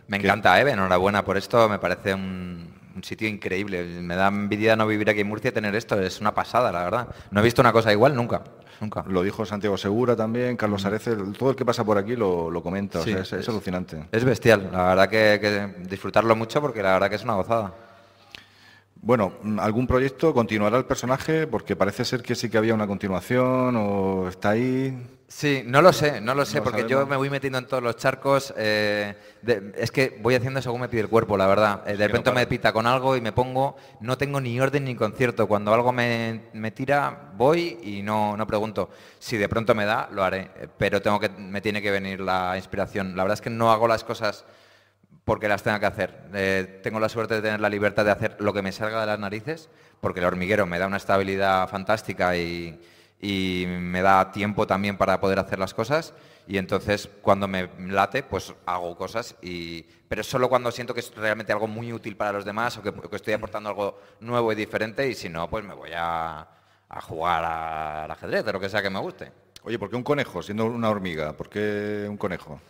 Me encanta, Eve, enhorabuena por esto, me parece un sitio increíble. Me da envidia no vivir aquí en Murcia y tener esto, es una pasada, la verdad. No he visto una cosa igual nunca. Lo dijo Santiago Segura también, Carlos Arece, todo el que pasa por aquí lo comenta, Sí, o sea, es alucinante. Es bestial, la verdad que disfrutarlo mucho porque la verdad que es una gozada. Bueno, ¿algún proyecto? ¿Continuará el personaje? Porque parece ser que sí que había una continuación o está ahí. Sí, no lo sé, porque sabemos. yo me voy metiendo en todos los charcos. Es que voy haciendo según me pide el cuerpo, la verdad. De repente me pita con algo y me pongo, no tengo ni orden ni concierto. Cuando algo me tira, voy y no pregunto. Si de pronto me da, lo haré, pero me tiene que venir la inspiración. La verdad es que no hago las cosas porque las tenga que hacer. Tengo la suerte de tener la libertad de hacer lo que me salga de las narices, porque el hormiguero me da una estabilidad fantástica y me da tiempo también para poder hacer las cosas, y entonces cuando me late pues hago cosas, pero solo cuando siento que es realmente algo muy útil para los demás o que estoy aportando algo nuevo y diferente, y si no pues me voy a jugar al ajedrez, de lo que sea que me guste. Oye, ¿por qué un conejo siendo una hormiga? ¿Por qué un conejo?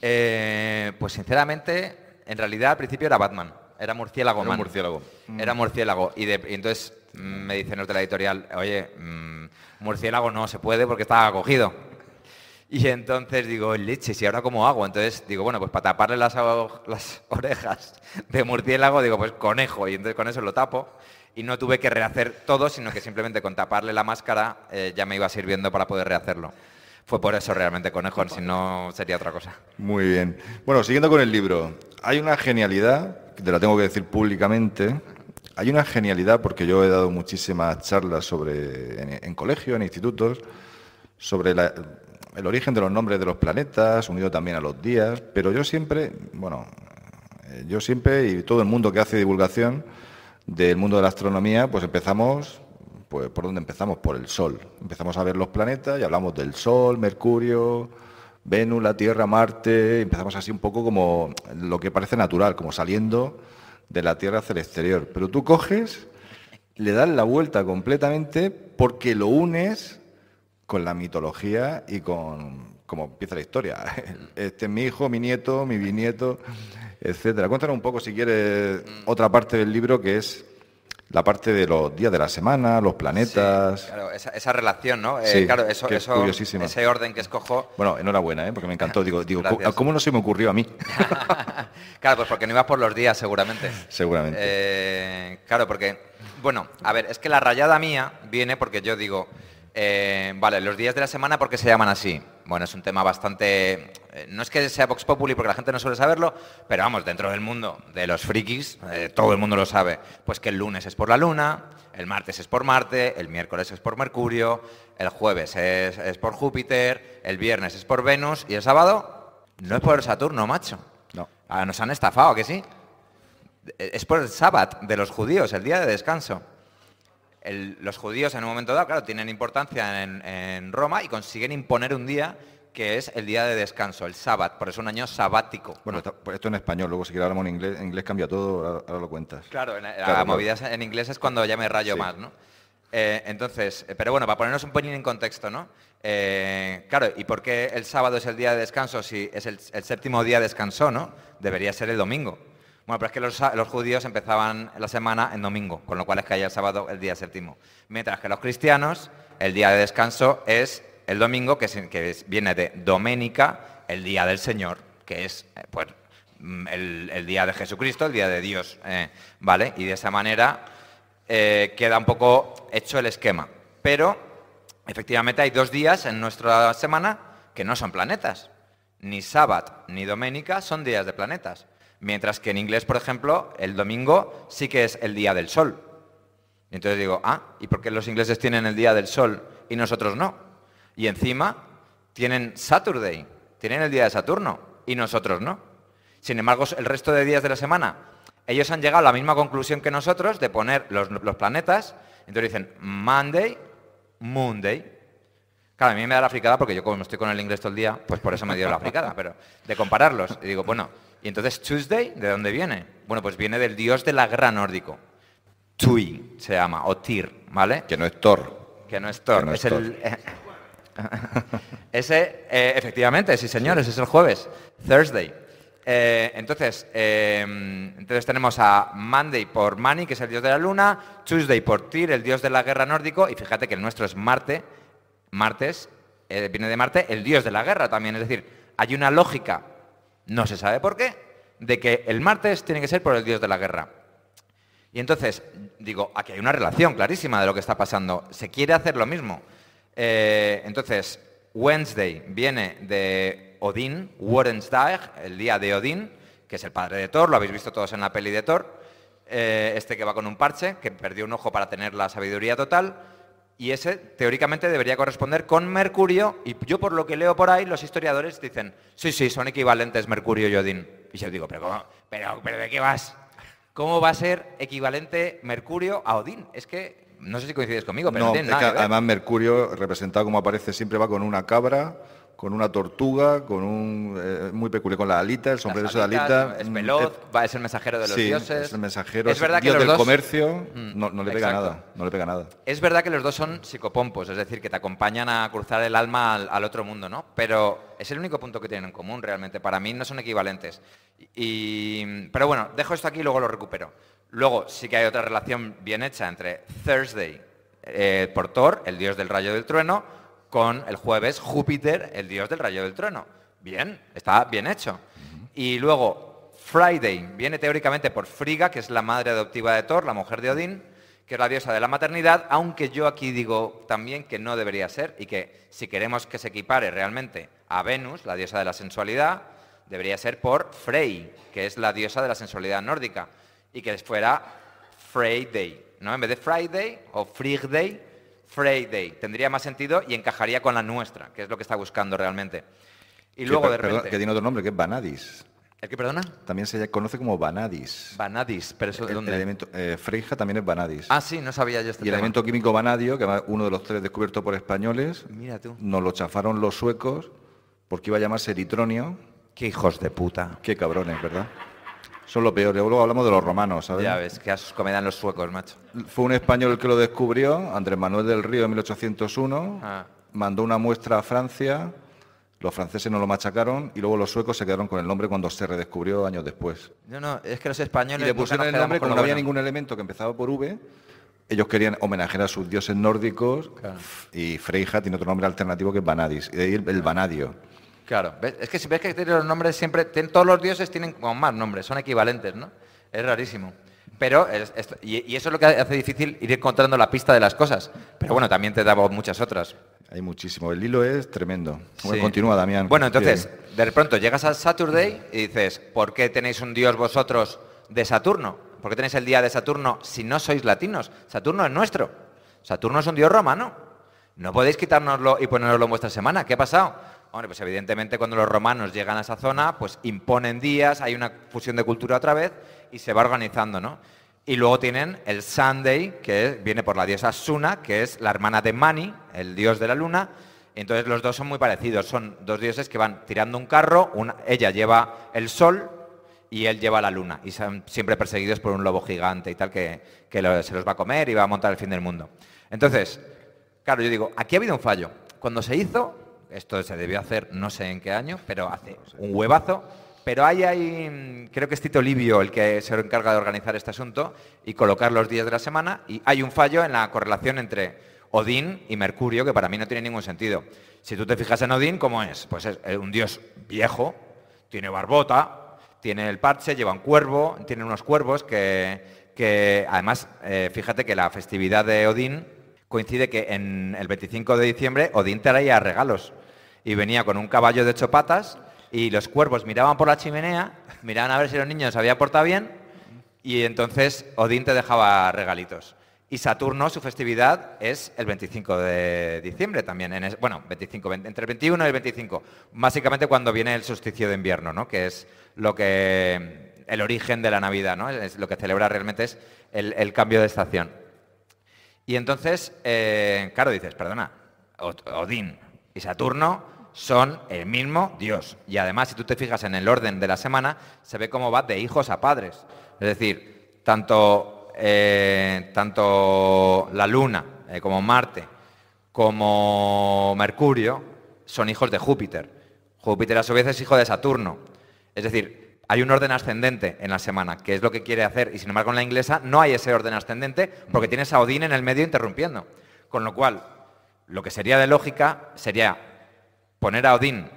Pues sinceramente, en realidad al principio era Batman, era murciélago. Era un murciélago. Era murciélago. Y entonces me dicen los de la editorial, oye, murciélago no se puede porque estaba cogido. Y entonces digo, leche, ¿y ahora cómo hago? Entonces digo, bueno, pues para taparle las orejas de murciélago, digo, pues conejo. Y entonces con eso lo tapo. Y no tuve que rehacer todo, sino que simplemente con taparle la máscara ya me iba sirviendo para poder rehacerlo. Fue por eso realmente conejo, si no sería otra cosa. Muy bien. Bueno, siguiendo con el libro, hay una genialidad, que te la tengo que decir públicamente, hay una genialidad porque yo he dado muchísimas charlas en colegios, en institutos, sobre el origen de los nombres de los planetas, unido también a los días, pero yo siempre, y todo el mundo que hace divulgación del mundo de la astronomía, pues empezamos... Pues, ¿por dónde empezamos? Por el Sol. Empezamos a ver los planetas y hablamos del Sol, Mercurio, Venus, la Tierra, Marte. Empezamos así un poco como lo que parece natural, como saliendo de la Tierra hacia el exterior. Pero tú coges, le das la vuelta completamente porque lo unes con la mitología y con cómo empieza la historia. Este es mi hijo, mi nieto, mi bisnieto, etcétera. Cuéntanos un poco, si quieres, otra parte del libro que es... la parte de los días de la semana, los planetas... Sí, claro, esa relación, ¿no? Sí, claro, que es curiosísima. Ese orden que escojo... Bueno, enhorabuena, porque me encantó. Digo, Gracias. ¿cómo no se me ocurrió a mí? Claro, pues porque no ibas por los días, seguramente. Seguramente. Claro, porque... Bueno, a ver, es que la rayada mía viene porque yo digo... vale, los días de la semana, ¿por qué se llaman así? Bueno, es un tema bastante... no es que sea Vox Populi porque la gente no suele saberlo, pero vamos, dentro del mundo de los frikis, todo el mundo lo sabe. Pues que el lunes es por la Luna, el martes es por Marte, el miércoles es por Mercurio, el jueves es por Júpiter, el viernes es por Venus y el sábado no es por Saturno, macho. No. Nos han estafado, ¿que sí? Es por el Sabbat de los judíos, el día de descanso. Los judíos en un momento dado, claro, tienen importancia en Roma y consiguen imponer un día que es el día de descanso, el sábado, por eso un año sabático. Bueno, esto en español, luego si quieres hablamos en inglés cambia todo, ahora lo cuentas. Claro, la movida en inglés es cuando ya me rayo más, ¿no? Entonces, pero bueno, para ponernos un pelín en contexto, ¿no? Claro, ¿y por qué el sábado es el día de descanso si es el séptimo día de descanso, ¿no? Debería ser el domingo. Bueno, pero es que los judíos empezaban la semana en domingo, con lo cual es que haya el sábado el día séptimo. Mientras que los cristianos, el día de descanso es el domingo, que viene de Doménica, el día del Señor, que es pues, el día de Jesucristo, el día de Dios, ¿vale? Y de esa manera queda un poco hecho el esquema. Pero, efectivamente, hay 2 días en nuestra semana que no son planetas. ni Sabbath ni Doménica son días de planetas. Mientras que en inglés, por ejemplo, el domingo sí que es el día del sol. Y entonces digo, ¿y por qué los ingleses tienen el día del sol y nosotros no? Y encima tienen Saturday, tienen el día de Saturno y nosotros no. Sin embargo, el resto de días de la semana, ellos han llegado a la misma conclusión que nosotros de poner los planetas. Entonces dicen Monday, Monday. Claro, a mí me da la fricada porque yo como estoy con el inglés todo el día, pues por eso me dio la fricada, pero de compararlos. Y digo, bueno, y entonces Tuesday, ¿de dónde viene? Bueno, pues viene del dios de la guerra nórdico. Tui se llama, o Tyr, ¿vale? Que no es Thor. Que no es Thor, es Thor. Ese, efectivamente, sí señor, ese es el jueves, Thursday. Entonces tenemos a Monday por Mani, que es el dios de la luna, Tuesday por Tyr, el dios de la guerra nórdico, y fíjate que el nuestro es Marte, martes, viene de Marte, el dios de la guerra también, es decir, hay una lógica, no se sabe por qué, de que el martes tiene que ser por el dios de la guerra. Y entonces, digo, aquí hay una relación clarísima de lo que está pasando. Se quiere hacer lo mismo. Entonces, Wednesday viene de Odín, Wednesday, el día de Odín, que es el padre de Thor, lo habéis visto todos en la peli de Thor, este que va con un parche, que perdió un ojo para tener la sabiduría total, y ese teóricamente debería corresponder con Mercurio, y yo por lo que leo por ahí, los historiadores dicen, sí, son equivalentes Mercurio y Odín. Y yo digo, ¿pero ¿de qué vas? ¿Cómo va a ser equivalente Mercurio a Odín? Es que, no sé si coincides conmigo, pero no tiene nada que ver. Además Mercurio, representado como aparece, siempre va con una cabra, con una tortuga, con muy peculiar, con la alita, el sombrero de alita. Es veloz, es el mensajero de los dioses. Es el mensajero, es verdad dios que los del dos, comercio, no le pega nada, no le pega nada. Es verdad que los dos son psicopompos, es decir, que te acompañan a cruzar el alma al otro mundo, ¿no? Pero es el único punto que tienen en común realmente. Para mí no son equivalentes. Pero bueno, dejo esto aquí y luego lo recupero. Luego sí que hay otra relación bien hecha entre Thursday por Thor, el dios del rayo del trueno, con el jueves Júpiter, el dios del rayo del trueno. Bien, está bien hecho. Y luego Friday viene teóricamente por Frigga, que es la madre adoptiva de Thor, la mujer de Odín, que es la diosa de la maternidad, aunque yo aquí digo también que no debería ser y que si queremos que se equipare realmente a Venus, la diosa de la sensualidad, debería ser por Frey, que es la diosa de la sensualidad nórdica, y que fuera Friday, ¿no? En vez de Friday o Frigday, Friday. Tendría más sentido y encajaría con la nuestra, que es lo que está buscando realmente. Y luego de repente... que tiene otro nombre, que es Vanadis. ¿El qué, perdona? También se conoce como Vanadis. Vanadis, pero eso ¿de dónde? El elemento, Freyja también es Vanadis. Ah, sí, no sabía yo este Y el tema. elemento químico vanadio, que es uno de los 3 descubiertos por españoles, Mira tú. nos lo chafaron los suecos porque iba a llamarse eritronio. Qué hijos de puta. Qué cabrones, ¿verdad? Son lo peor. Luego hablamos de los romanos, ¿sabes? Ya ves, qué asco me dan los suecos, macho. Fue un español el que lo descubrió, Andrés Manuel del Río, en 1801. Mandó una muestra a Francia, los franceses no lo machacaron y luego los suecos se quedaron con el nombre cuando se redescubrió años después. No, es que los españoles... Y le pusieron el nombre, como no había ningún elemento que empezaba por V, ellos querían homenajear a sus dioses nórdicos, claro. Y Freyja tiene otro nombre alternativo que es Vanadis, y de ahí el vanadio. Claro, ¿ves? Es que si ves que tiene los nombres siempre, todos los dioses tienen como más nombres, son equivalentes, ¿no? Es rarísimo. Pero, y eso es lo que hace difícil ir encontrando la pista de las cosas. Pero bueno, también te damos muchas otras. Hay muchísimo, el hilo es tremendo. Bueno, sí. Continúa, Damián. Bueno, entonces, de pronto llegas a Saturday y dices, ¿por qué tenéis un dios vosotros de Saturno? ¿Por qué tenéis el día de Saturno si no sois latinos? Saturno es nuestro. Saturno es un dios romano. No podéis quitárnoslo y ponérnoslo en vuestra semana. ¿Qué ha pasado? Hombre, pues evidentemente cuando los romanos llegan a esa zona, pues imponen días, hay una fusión de cultura otra vez y se va organizando, ¿no? Y luego tienen el Sunday, que viene por la diosa Suna, que es la hermana de Mani, el dios de la luna. Entonces los dos son muy parecidos, son dos dioses que van tirando un carro, ella lleva el sol y él lleva la luna. Y son siempre perseguidos por un lobo gigante y tal que se los va a comer y va a montar el fin del mundo. Entonces, claro, yo digo, aquí ha habido un fallo. Cuando se hizo... Esto se debió hacer no sé en qué año, pero hace un huevazo. Pero creo que es Tito Livio el que se encarga de organizar este asunto y colocar los días de la semana. Y hay un fallo en la correlación entre Odín y Mercurio, que para mí no tiene ningún sentido. Si tú te fijas en Odín, ¿cómo es? Pues es un dios viejo, tiene barbota, tiene el parche, lleva un cuervo, tiene unos cuervos que además, fíjate que la festividad de Odín coincide que en el 25 de diciembre Odín traía regalos. Y venía con un caballo de 8 patas y los cuervos miraban por la chimenea, miraban a ver si los niños se habían portado bien, y entonces Odín te dejaba regalitos. Y Saturno, su festividad es el 25 de diciembre también. Entre el 21 y el 25. Básicamente cuando viene el solsticio de invierno, ¿no? Que es el origen de la Navidad, ¿no? Es lo que celebra realmente es el cambio de estación. Y entonces, claro, dices, perdona, Odín y Saturno son el mismo Dios. Y además, si tú te fijas en el orden de la semana, se ve cómo va de hijos a padres. Es decir, tanto la Luna como Marte como Mercurio son hijos de Júpiter. Júpiter a su vez es hijo de Saturno. Es decir, hay un orden ascendente en la semana, que es lo que quiere hacer, y sin embargo en la inglesa no hay ese orden ascendente porque tienes a Odín en el medio interrumpiendo. Con lo cual, lo que sería de lógica sería poner a Odín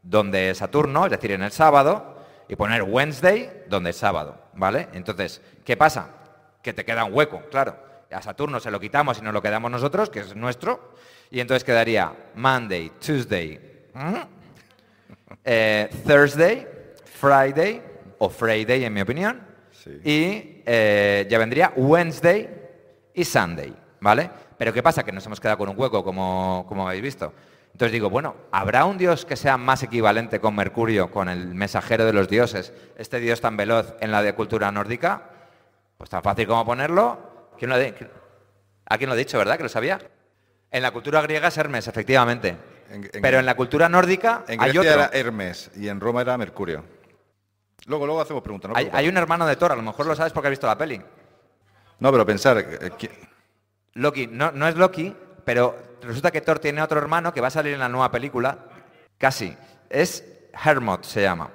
donde es Saturno, es decir, en el sábado, y poner Wednesday donde es sábado, ¿vale? Entonces, ¿qué pasa? Que te queda un hueco, claro. A Saturno se lo quitamos y nos lo quedamos nosotros, que es nuestro, y entonces quedaría Monday, Tuesday, Thursday, Friday, o Friday en mi opinión, sí. Y ya vendría Wednesday y Sunday, ¿vale? Pero ¿qué pasa? Que nos hemos quedado con un hueco, como habéis visto. Entonces digo, bueno, ¿habrá un dios que sea más equivalente con Mercurio, con el mensajero de los dioses, este dios tan veloz en la de cultura nórdica? Pues tan fácil como ponerlo. ¿A quién lo ha dicho, verdad? ¿Que lo sabía? En la cultura griega es Hermes, efectivamente. Pero en la cultura nórdica en hay Grecia otro. era Hermes y en Roma era Mercurio. Luego hacemos preguntas. ¿No? Hay un hermano de Thor, a lo mejor lo sabes porque has visto la peli. No, pero pensar... Loki, no es Loki, pero resulta que Thor tiene otro hermano que va a salir en la nueva película, casi. Es Hermod, se llama.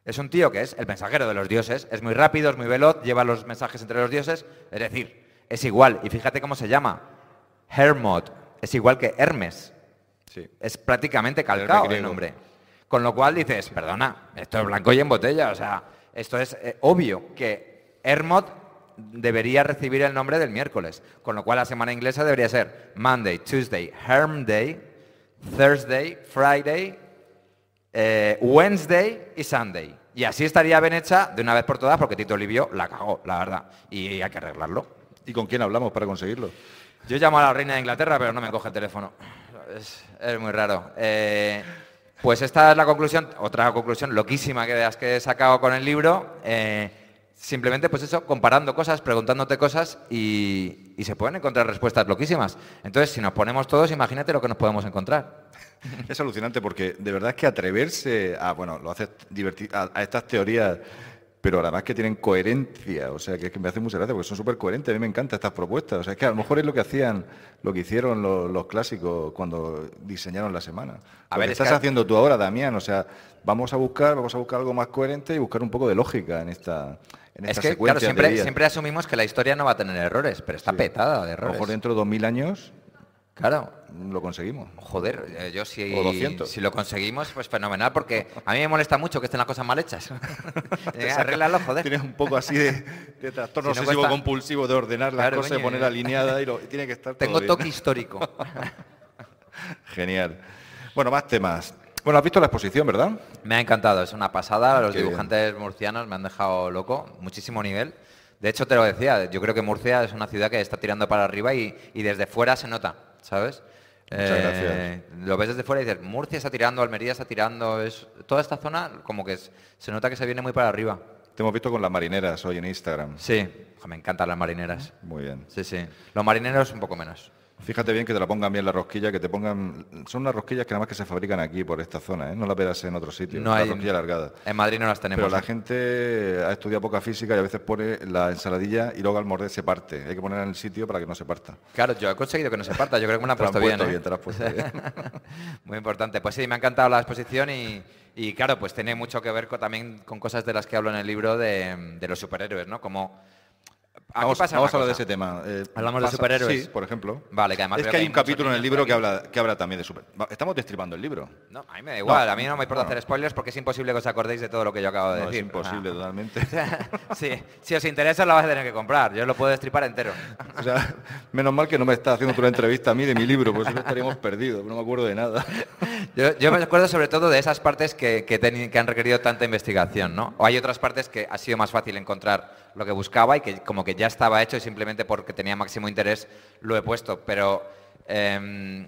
Es un tío que es el mensajero de los dioses, es muy rápido, es muy veloz, lleva los mensajes entre los dioses, es decir, es igual. Y fíjate cómo se llama. Hermod, es igual que Hermes. Sí. Es prácticamente calcado el nombre. Con lo cual dices, perdona, esto es blanco y en botella, o sea, esto es obvio que Hermod debería recibir el nombre del miércoles, con lo cual la semana inglesa debería ser Monday, Tuesday, Hermday, Thursday, Friday, Wednesday y Sunday. Y así estaría bien hecha de una vez por todas porque Tito Livio la cagó, la verdad, y hay que arreglarlo. ¿Y con quién hablamos para conseguirlo? Yo llamo a la reina de Inglaterra, pero no me coge el teléfono. Es muy raro. Pues esta es la conclusión, otra conclusión loquísima que he sacado con el libro. Simplemente, pues eso, comparando cosas, preguntándote cosas y se pueden encontrar respuestas loquísimas. Entonces, si nos ponemos todos, imagínate lo que nos podemos encontrar. Es alucinante porque de verdad es que atreverse lo haces a estas teorías, pero además que tienen coherencia, o sea, que es que me hace mucha gracia porque son súper coherentes, a mí me encantan estas propuestas, o sea, es que a lo mejor es lo que hicieron los clásicos cuando diseñaron la semana. Lo que estás haciendo tú ahora, Damián, o sea, vamos a buscar algo más coherente y buscar un poco de lógica en esta secuencia. Claro, siempre asumimos que la historia no va a tener errores, pero está petada de errores. A lo mejor dentro de 2000 años... Claro. Lo conseguimos. Joder, yo sí. O 200. Si lo conseguimos, pues fenomenal, porque a mí me molesta mucho que estén las cosas mal hechas. Arréglalo, joder. Tienes un poco así de trastorno obsesivo compulsivo de ordenar las cosas y poner alineadas y tiene que estar todo Tengo bien. toque histórico. Genial. Bueno, más temas. Bueno, has visto la exposición, ¿verdad? Me ha encantado, es una pasada. Los dibujantes murcianos me han dejado loco, muchísimo nivel. De hecho, te lo decía, yo creo que Murcia es una ciudad que está tirando para arriba y desde fuera se nota, ¿sabes? Muchas gracias. Lo ves desde fuera y dices, Murcia está tirando, Almería está tirando, toda esta zona como que se nota que se viene muy para arriba. Te hemos visto con las marineras hoy en Instagram. Sí, me encantan las marineras. Muy bien. Sí. Los marineros un poco menos. Fíjate bien que te la pongan bien la rosquilla, que te pongan... Son unas rosquillas que nada más que se fabrican aquí, por esta zona, ¿eh? No las verás en otro sitio, no la rosquilla alargada. En Madrid no las tenemos. Pero la gente ha estudiado poca física y a veces pone la ensaladilla y luego al morder se parte. Hay que ponerla en el sitio para que no se parta. Claro, yo he conseguido que no se parta, yo creo que me la han puesto bien. Te la has puesto bien. Muy importante. Pues sí, me ha encantado la exposición y claro, pues tiene mucho que ver también con cosas de las que hablo en el libro de los superhéroes, ¿no? Como Vamos pasa a una hablar de cosa. ese tema. ¿Hablamos de superhéroes? Sí, por ejemplo. Vale, que además es veo que hay hay un muchos capítulo en el niños libro por aquí. que habla también de super. Estamos destripando el libro. No, a mí me da igual, No, a mí no me importa no. hacer spoilers porque es imposible que os acordéis de todo lo que yo acabo de No, decir. es imposible totalmente. Sí, si os interesa lo vais a tener que comprar, yo lo puedo destripar entero. O sea, menos mal que no me estás haciendo tú una entrevista a mí de mi libro, porque si no estaríamos perdidos, no me acuerdo de nada. Yo me acuerdo sobre todo de esas partes que han requerido tanta investigación, ¿no? O hay otras partes que ha sido más fácil encontrar lo que buscaba y que como que ya estaba hecho y simplemente porque tenía máximo interés lo he puesto. Pero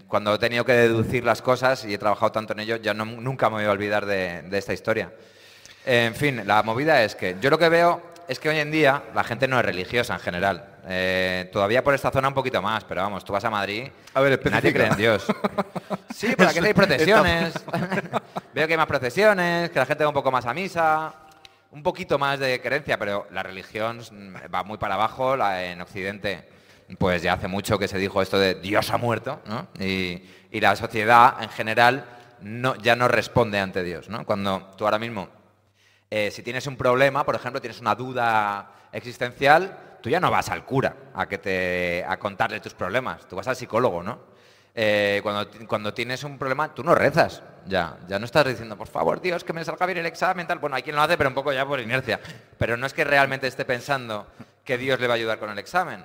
cuando he tenido que deducir las cosas y he trabajado tanto en ello, ya nunca me voy a olvidar de esta historia. En fin, la movida es que yo lo que veo es que hoy en día la gente no es religiosa en general. Todavía por esta zona un poquito más, pero vamos, tú vas a Madrid, A ver, nadie especifica. cree en Dios. Sí, por aquí hay procesiones. Veo que hay más procesiones, que la gente va un poco más a misa, un poquito más de creencia, pero la religión va muy para abajo. En Occidente, pues ya hace mucho que se dijo esto de Dios ha muerto, ¿no? Y la sociedad en general ya no responde ante Dios, ¿no? Cuando tú ahora mismo, si tienes un problema, por ejemplo, tienes una duda existencial, tú ya no vas al cura a contarle tus problemas, tú vas al psicólogo, ¿no? Cuando tienes un problema, tú no rezas, ya no estás diciendo, por favor, Dios, que me salga bien el examen, tal. Bueno, hay quien lo hace, pero un poco ya por inercia. Pero no es que realmente esté pensando que Dios le va a ayudar con el examen.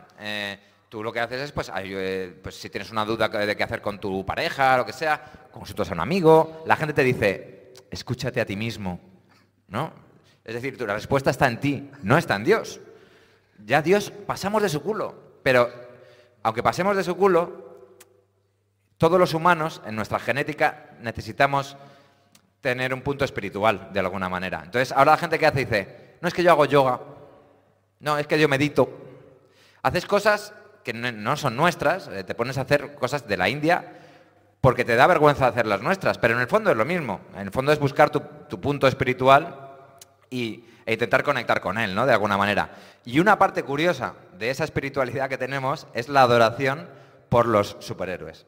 Tú lo que haces es, pues si tienes una duda de qué hacer con tu pareja, lo que sea, consultas a un amigo, la gente te dice, escúchate a ti mismo, ¿no? Es decir, la respuesta está en ti, no está en Dios. Ya Dios, pasamos de su culo, pero aunque pasemos de su culo, todos los humanos, en nuestra genética, necesitamos tener un punto espiritual, de alguna manera. Entonces, ahora la gente que hace dice, no es que yo hago yoga, no, es que yo medito. Haces cosas que no son nuestras, te pones a hacer cosas de la India porque te da vergüenza hacer las nuestras, pero en el fondo es lo mismo. En el fondo es buscar tu punto espiritual e intentar conectar con él, ¿no? De alguna manera. Y una parte curiosa de esa espiritualidad que tenemos es la adoración por los superhéroes.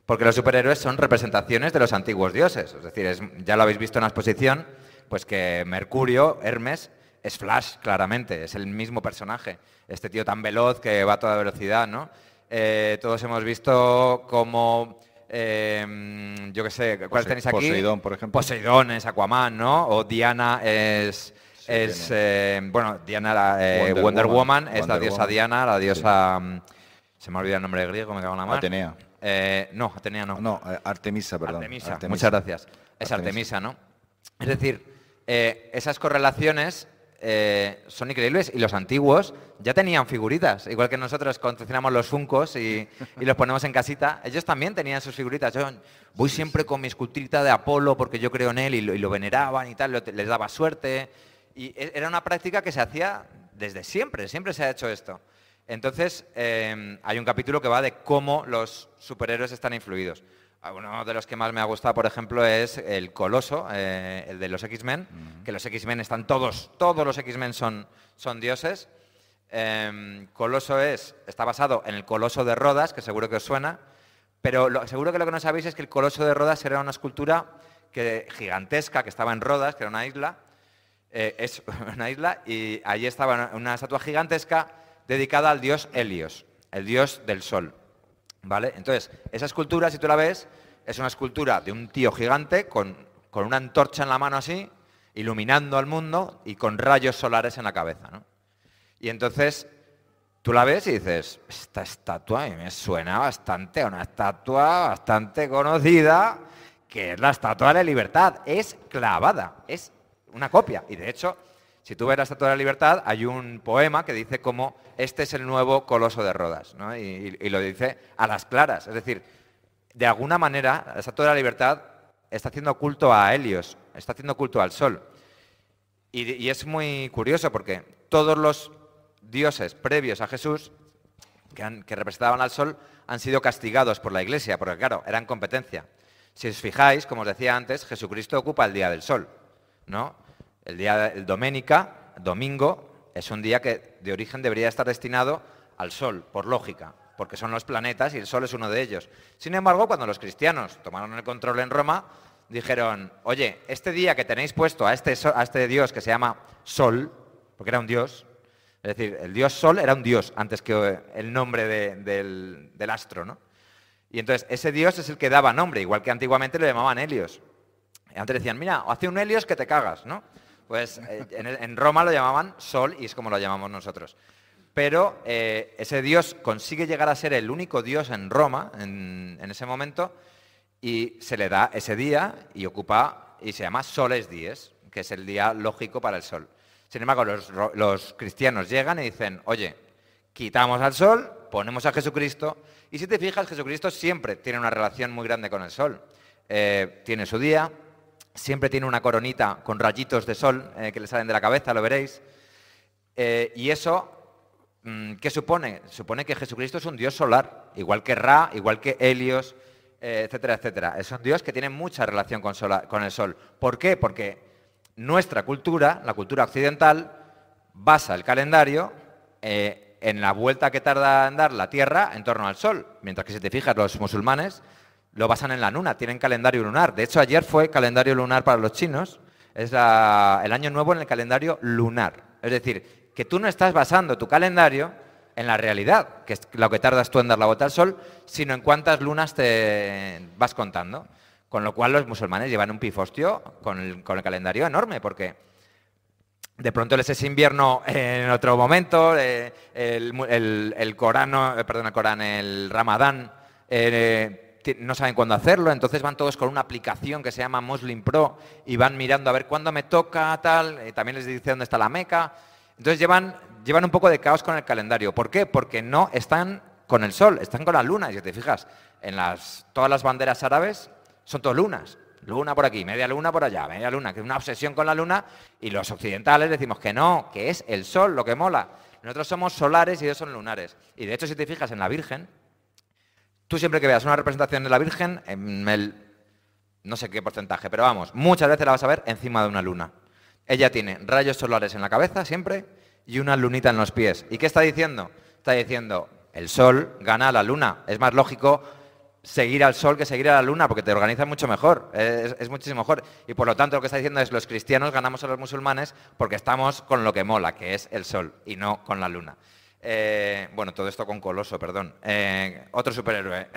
Porque los superhéroes son representaciones de los antiguos dioses. Es decir, ya lo habéis visto en la exposición, pues que Mercurio, Hermes, es Flash, claramente, es el mismo personaje. Este tío tan veloz que va a toda velocidad, ¿no? Todos hemos visto como, yo qué sé, ¿cuáles tenéis aquí? Poseidón, por ejemplo. Poseidón es Aquaman, ¿no? O Diana es bueno, Diana, Wonder Woman, es la diosa Diana, la diosa... Se me ha olvidado el nombre griego, me cago en la mar. Atenea. No, Atenea no. No, Artemisa, perdón. Artemisa. Muchas gracias. Es Artemisa, ¿no? Es decir, esas correlaciones son increíbles y los antiguos ya tenían figuritas. Igual que nosotros confeccionamos los funcos y los ponemos en casita, ellos también tenían sus figuritas. Yo voy siempre con mi esculturita de Apolo porque yo creo en él y lo veneraban y tal, les daba suerte. Y era una práctica que se hacía desde siempre se ha hecho esto. Entonces, hay un capítulo que va de cómo los superhéroes están influidos. Uno de los que más me ha gustado, por ejemplo, es el Coloso, el de los X-Men, que los X-Men están todos los X-Men son dioses. Coloso está basado en el Coloso de Rodas, que seguro que os suena, pero seguro que lo que no sabéis es que el Coloso de Rodas era una escultura gigantesca que estaba en Rodas, que era una isla, es una isla, y allí estaba una estatua gigantesca dedicada al dios Helios, el dios del sol, ¿vale? Entonces, esa escultura, si tú la ves, es una escultura de un tío gigante con una antorcha en la mano así, iluminando al mundo y con rayos solares en la cabeza, ¿no? Y entonces, tú la ves y dices, esta estatua a mí me suena bastante a una estatua bastante conocida, que es la Estatua de la Libertad. Es clavada, es una copia. Y de hecho, si tú ves la Estatua de la Libertad, hay un poema que dice como este es el nuevo Coloso de Rodas, ¿no? Y lo dice a las claras. Es decir, de alguna manera, la Estatua de la Libertad está haciendo culto a Helios, está haciendo culto al sol. Y es muy curioso porque todos los dioses previos a Jesús, que representaban al sol, han sido castigados por la Iglesia, porque claro, eran competencia. Si os fijáis, como os decía antes, Jesucristo ocupa el día del sol, ¿no? El domingo, es un día que de origen debería estar destinado al sol, por lógica, porque son los planetas y el sol es uno de ellos. Sin embargo, cuando los cristianos tomaron el control en Roma, dijeron, oye, este día que tenéis puesto a este dios que se llama Sol, porque era un dios, Es decir, el dios Sol era un dios antes que el nombre del astro, ¿no? Y entonces ese dios es el que daba nombre, igual que antiguamente lo llamaban Helios. Antes decían, mira, hace un Helios que te cagas, ¿no? Pues en Roma lo llamaban Sol y es como lo llamamos nosotros. Pero ese dios consigue llegar a ser el único dios en Roma en ese momento y se le da ese día y ocupa, y se llama Soles Dies, que es el día lógico para el sol. Sin embargo, los cristianos llegan y dicen, oye, quitamos al sol, ponemos a Jesucristo, y si te fijas, Jesucristo siempre tiene una relación muy grande con el sol. Tiene su día, siempre tiene una coronita con rayitos de sol que le salen de la cabeza, lo veréis. Y eso, ¿qué supone? Supone que Jesucristo es un dios solar, igual que Ra, igual que Helios, etcétera, etcétera. Es un dios que tiene mucha relación con el sol. ¿Por qué? Porque nuestra cultura, la cultura occidental, basa el calendario en la vuelta que tarda en dar la Tierra en torno al Sol. Mientras que si te fijas, los musulmanes lo basan en la luna, tienen calendario lunar. De hecho, ayer fue calendario lunar para los chinos. Es el año nuevo en el calendario lunar. Es decir, que tú no estás basando tu calendario en la realidad, que es lo que tardas tú en dar la vuelta al Sol, sino en cuántas lunas te vas contando. Con lo cual los musulmanes llevan un pifostio con el calendario enorme, porque de pronto les es invierno en otro momento, el Corán, el Ramadán, no saben cuándo hacerlo, entonces van todos con una aplicación que se llama Muslim Pro y van mirando a ver cuándo me toca, tal, también les dice dónde está la Meca. Entonces llevan un poco de caos con el calendario. ¿Por qué? Porque no están con el sol, están con la luna. Y si te fijas, en todas las banderas árabes son todas lunas. Luna por aquí, media luna por allá, media luna, que es una obsesión con la luna, y los occidentales decimos que no, que es el sol lo que mola. Nosotros somos solares y ellos son lunares. Y de hecho, si te fijas en la Virgen, tú siempre que veas una representación de la Virgen, no sé qué porcentaje, pero vamos, muchas veces la vas a ver encima de una luna. Ella tiene rayos solares en la cabeza siempre y una lunita en los pies. ¿Y qué está diciendo? Está diciendo, el sol gana a la luna. Es más lógico seguir al sol que seguir a la luna, porque te organizas mucho mejor, es muchísimo mejor. Y por lo tanto lo que está diciendo es los cristianos ganamos a los musulmanes porque estamos con lo que mola, que es el sol, y no con la luna. Bueno, todo esto con Coloso, perdón. Otro superhéroe.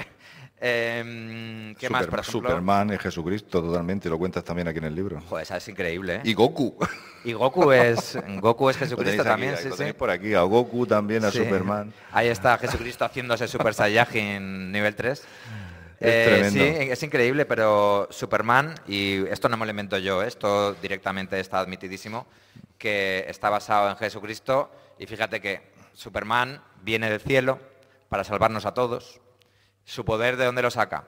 ¿Qué más, por ejemplo? Superman es Jesucristo totalmente, lo cuentas también aquí en el libro. Joder, esa es increíble, ¿eh? Y Goku. Y Goku es Jesucristo también, aquí, sí, lo sí. tenéis por aquí, a Goku también, a Sí. Superman. Ahí está Jesucristo haciéndose Super Saiyajin nivel 3. Es tremendo. Sí, es increíble, pero Superman, y esto no me lo invento yo, esto directamente está admitidísimo, que está basado en Jesucristo, y fíjate que Superman viene del cielo para salvarnos a todos. ¿Su poder de dónde lo saca?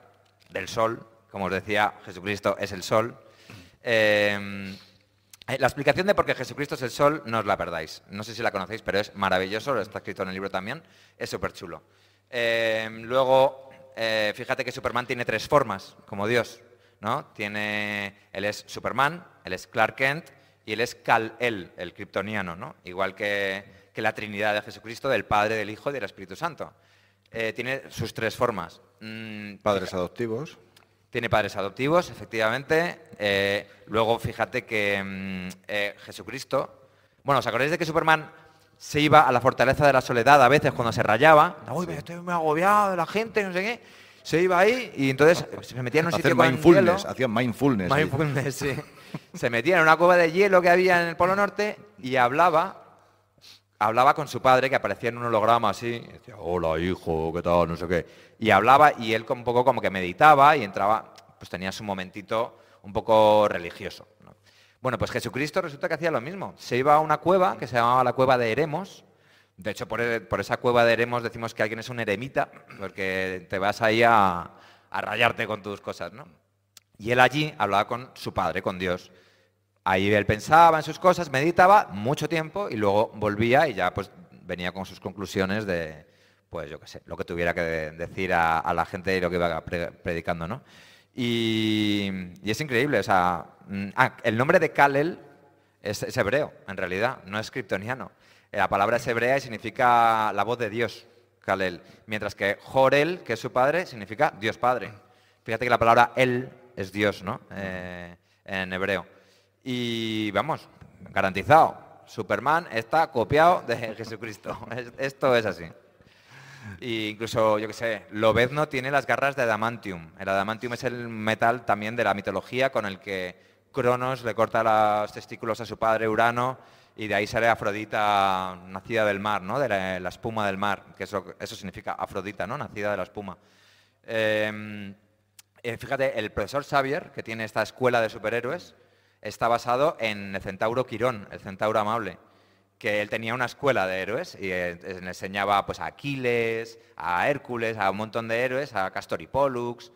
Del sol, como os decía, Jesucristo es el sol. La explicación de por qué Jesucristo es el sol no os la perdáis. No sé si la conocéis, pero es maravilloso, lo está escrito en el libro también, es súper chulo. Luego, fíjate que Superman tiene 3 formas, como Dios, ¿no? Él es Superman, él es Clark Kent y él es Kal-El, el kryptoniano, ¿no? Igual que la Trinidad de Jesucristo, del Padre, del Hijo y del Espíritu Santo. Tiene sus 3 formas. Padres adoptivos. Tiene padres adoptivos, efectivamente. Luego, fíjate que Jesucristo... Bueno, ¿os acordáis de que Superman se iba a la fortaleza de la soledad a veces cuando se rayaba? Uy, me estoy muy agobiado de la gente, no sé qué. Se iba ahí y entonces se metía en un sitio con hielo. Hacían mindfulness. Mindfulness, sí. Se metía en una cueva de hielo que había en el Polo Norte y hablaba con su padre, que aparecía en un holograma así, y decía, hola hijo, ¿qué tal? No sé qué. Y hablaba y él un poco como que meditaba y entraba, pues tenía su momentito un poco religioso, ¿no? Bueno, pues Jesucristo resulta que hacía lo mismo. Se iba a una cueva que se llamaba la cueva de Eremos. De hecho, por esa cueva de Eremos decimos que alguien es un eremita, porque te vas ahí a rayarte con tus cosas, ¿no? Y él allí hablaba con su padre, con Dios. Ahí él pensaba en sus cosas, meditaba mucho tiempo y luego volvía y ya pues venía con sus conclusiones de, pues yo qué sé, lo que tuviera que decir a la gente y lo que iba predicando, ¿no? Y es increíble, o sea... el nombre de Kal-El es hebreo, en realidad, no es kryptoniano. La palabra es hebrea y significa la voz de Dios, Kal-El. Mientras que Jor-El, que es su padre, significa Dios Padre. Fíjate que la palabra El es Dios, ¿no? En hebreo. Y vamos, garantizado. Superman está copiado de Jesucristo. Esto es así. Y incluso, yo qué sé, Lobezno tiene las garras de adamantium. El adamantium es el metal también de la mitología con el que Cronos le corta los testículos a su padre Urano y de ahí sale Afrodita, nacida del mar, ¿no? De la espuma del mar, que eso significa Afrodita, ¿no? Nacida de la espuma. Fíjate, el profesor Xavier, que tiene esta escuela de superhéroes, está basado en el centauro Quirón, el centauro amable, que él tenía una escuela de héroes y le enseñaba pues, a Aquiles, a Hércules, a un montón de héroes, a Castor y Pólux,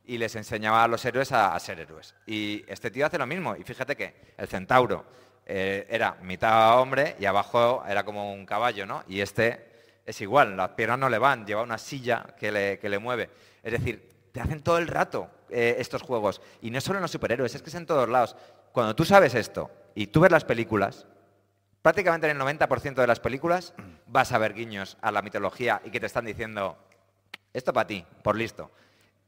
y les enseñaba a los héroes a ser héroes. Y este tío hace lo mismo, y fíjate que el centauro era mitad hombre y abajo era como un caballo, ¿no? Y este es igual, las piernas no le van, lleva una silla que le mueve. Es decir, te hacen todo el rato estos juegos. Y no solo en los superhéroes, es que es en todos lados. Cuando tú sabes esto y tú ves las películas, prácticamente en el 90% de las películas vas a ver guiños a la mitología y que te están diciendo, esto para ti, por listo.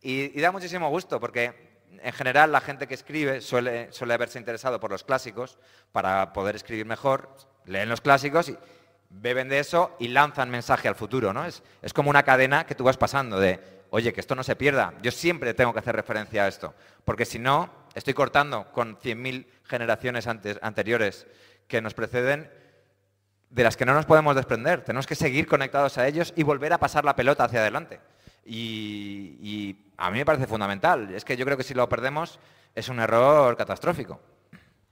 Y da muchísimo gusto porque en general la gente que escribe suele haberse interesado por los clásicos para poder escribir mejor, leen los clásicos y beben de eso y lanzan mensaje al futuro, ¿no? Es como una cadena que tú vas pasando de, oye, que esto no se pierda. Yo siempre tengo que hacer referencia a esto, porque si no, estoy cortando con 100.000 generaciones anteriores que nos preceden, de las que no nos podemos desprender. Tenemos que seguir conectados a ellos y volver a pasar la pelota hacia adelante. Y a mí me parece fundamental. Es que yo creo que si lo perdemos es un error catastrófico.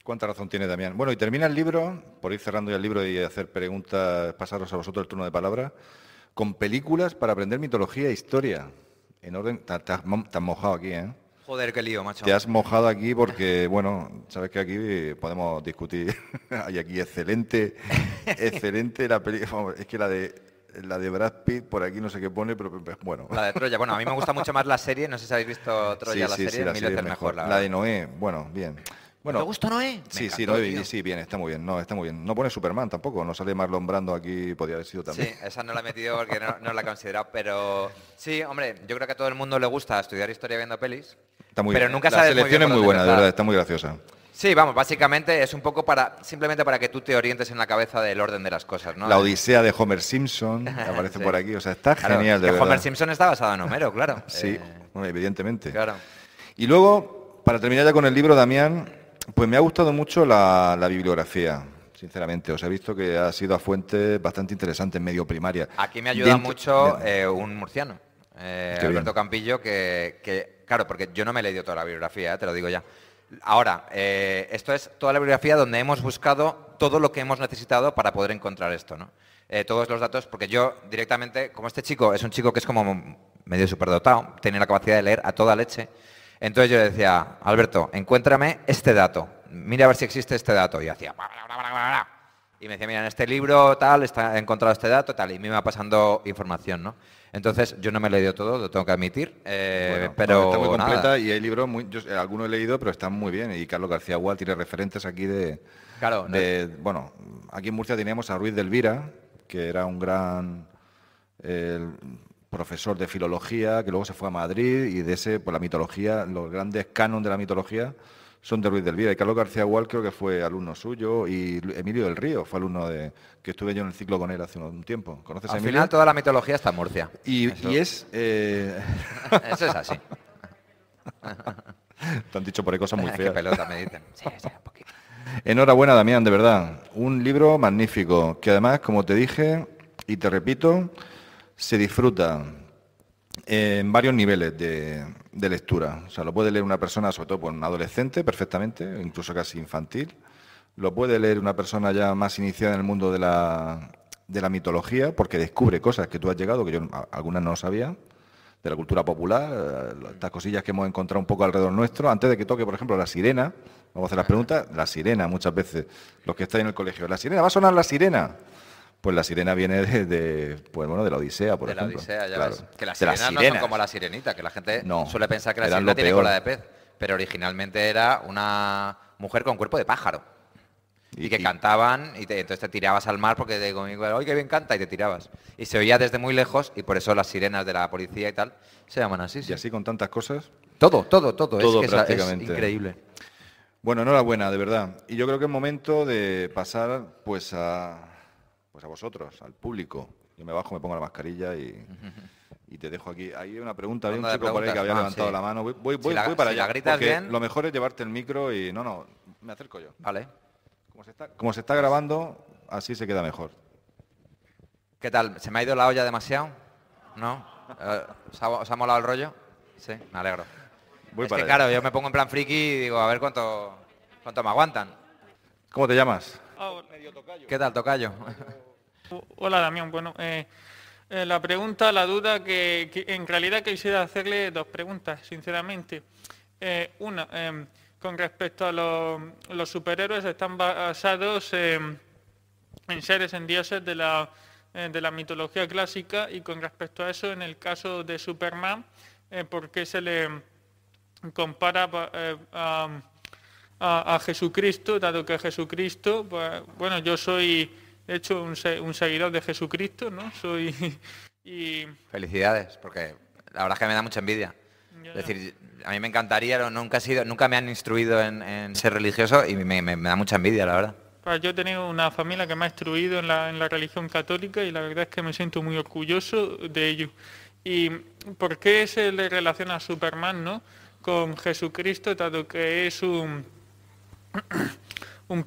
Cuánta razón tiene Damián. Bueno, y termina el libro, por ir cerrando ya el libro y hacer preguntas, pasaros a vosotros el turno de palabra, con películas para aprender mitología e historia. En orden, te has mojado aquí, ¿eh? Joder, qué lío, macho. Te has mojado aquí porque, bueno, sabes que aquí podemos discutir. Hay aquí excelente la película. Es que la de Brad Pitt, por aquí no sé qué pone, pero bueno. La de Troya. Bueno, a mí me gusta mucho más la serie. No sé si habéis visto Troya, sí, la serie. la serie es mejor. La de Noé, bueno, bien. Bueno, ¿te gusta Noé? Sí, Noé, sí, bien, está muy bien. No, está muy bien. No pone Superman tampoco, no sale Marlon Brando aquí, podría haber sido también. Sí, esa no la he metido porque no la he considerado, pero sí, hombre, yo creo que a todo el mundo le gusta estudiar historia viendo pelis, Está muy pero bien. nunca La sabes muy selección bien es por muy dónde buena, de empezar. verdad, está muy graciosa. Sí, vamos, básicamente es un poco simplemente para que tú te orientes en la cabeza del orden de las cosas, ¿no? La Odisea de Homer Simpson aparece Sí. por aquí, o sea, está Claro, genial, de que verdad. Homer Simpson está basado en Homero, claro. Sí, bueno, evidentemente. Claro. Y luego, para terminar ya con el libro, Damián, pues me ha gustado mucho la bibliografía, sinceramente. Os he visto que ha sido a fuentes bastante interesantes, medio primaria. Aquí me ayuda mucho de- un murciano, bien. Alberto Campillo, que, claro, porque yo no me he leído toda la bibliografía, te lo digo ya. Ahora, esto es toda la bibliografía donde hemos buscado todo lo que hemos necesitado para poder encontrar esto, ¿no? Todos los datos, porque yo directamente, como este chico es un chico que es como medio superdotado, tiene la capacidad de leer a toda leche, entonces yo le decía, Alberto, encuéntrame este dato, mira a ver si existe este dato, y hacía... Y me decía, mira, en este libro tal, he encontrado este dato, tal, y me iba pasando información, ¿no? Entonces, yo no me he leído todo, lo tengo que admitir, Bueno, pero está muy completa nada. y hay libros, algunos he leído, pero están muy bien. Y Carlos García Gual tiene referentes aquí Claro, bueno, aquí en Murcia teníamos a Ruiz de Elvira, que era un gran profesor de filología, que luego se fue a Madrid y de ese, pues la mitología, los grandes cánones de la mitología son de Ruiz de Elvira. Y Carlos García Gual creo que fue alumno suyo y Emilio del Río fue alumno que estuve yo en el ciclo con él hace un tiempo. ¿Conoces a Al Emilio? final toda la mitología está en Murcia. Y Eso es así. te han dicho por ahí cosas muy Qué feas. pelota me dicen. Sí, un poquito. Enhorabuena, Damián, de verdad. Un libro magnífico, que además, como te dije y te repito, se disfruta en varios niveles de lectura. O sea, lo puede leer una persona, sobre todo pues, un adolescente, perfectamente, incluso casi infantil. Lo puede leer una persona ya más iniciada en el mundo de la mitología, porque descubre cosas que tú has llegado, que yo algunas no sabía, de la cultura popular, estas cosillas que hemos encontrado un poco alrededor nuestro. Antes de que toque, por ejemplo, la sirena, vamos a hacer las preguntas, la sirena muchas veces, los que estáis en el colegio, ¿la sirena? ¿Va a sonar la sirena? Pues la sirena viene de la Odisea, por ejemplo. De la Odisea, ya Claro. ves. Que las De las sirenas no son sirenas. como la sirenita, que la gente No, suele pensar que la eran sirena lo tiene peor. cola de pez, pero originalmente era una mujer con cuerpo de pájaro. Y que cantaban, y entonces te tirabas al mar porque te conmigo, ¡ay, qué bien canta! Y te tirabas. Y se oía desde muy lejos, y por eso las sirenas de la policía y tal se llaman así. Y Sí. así con tantas cosas. Todo. Todo Es que es prácticamente. increíble. Bueno, enhorabuena, de verdad. Y yo creo que es momento de pasar pues a vosotros, al público. Yo me bajo, me pongo la mascarilla y te dejo aquí. Hay una pregunta, había un Ronda de chico por ahí que había preguntas. levantado Sí. la mano. Voy Si la para allá. gritas porque bien. lo mejor es llevarte el micro y... No, me acerco yo. Vale. Como se está grabando, así se queda mejor. ¿Qué tal? ¿Se me ha ido la olla demasiado? ¿No? ¿Os ha molado el rollo? Sí, me alegro. Voy Es para que allá. claro, yo me pongo en plan friki y digo, a ver cuánto me aguantan. ¿Cómo te llamas? ¿Qué tal, tocayo? Hola, Damián. Bueno, la pregunta, la duda, que en realidad quisiera hacerle dos preguntas, sinceramente. Una, con respecto a los superhéroes, están basados en seres, en dioses de la mitología clásica, y con respecto a eso, en el caso de Superman, ¿por qué se le compara a Jesucristo, dado que Jesucristo, pues, bueno, yo soy, de hecho, un seguidor de Jesucristo, ¿no? Y Felicidades, porque la verdad es que me da mucha envidia. Ya. Es decir, a mí me encantaría, nunca me han instruido en ser religioso y me da mucha envidia, la verdad. pues, yo he tenido una familia que me ha instruido en la religión católica, y la verdad es que me siento muy orgulloso de ello. ¿Y por qué se le relaciona a Superman, ¿no?, con Jesucristo, dado que es un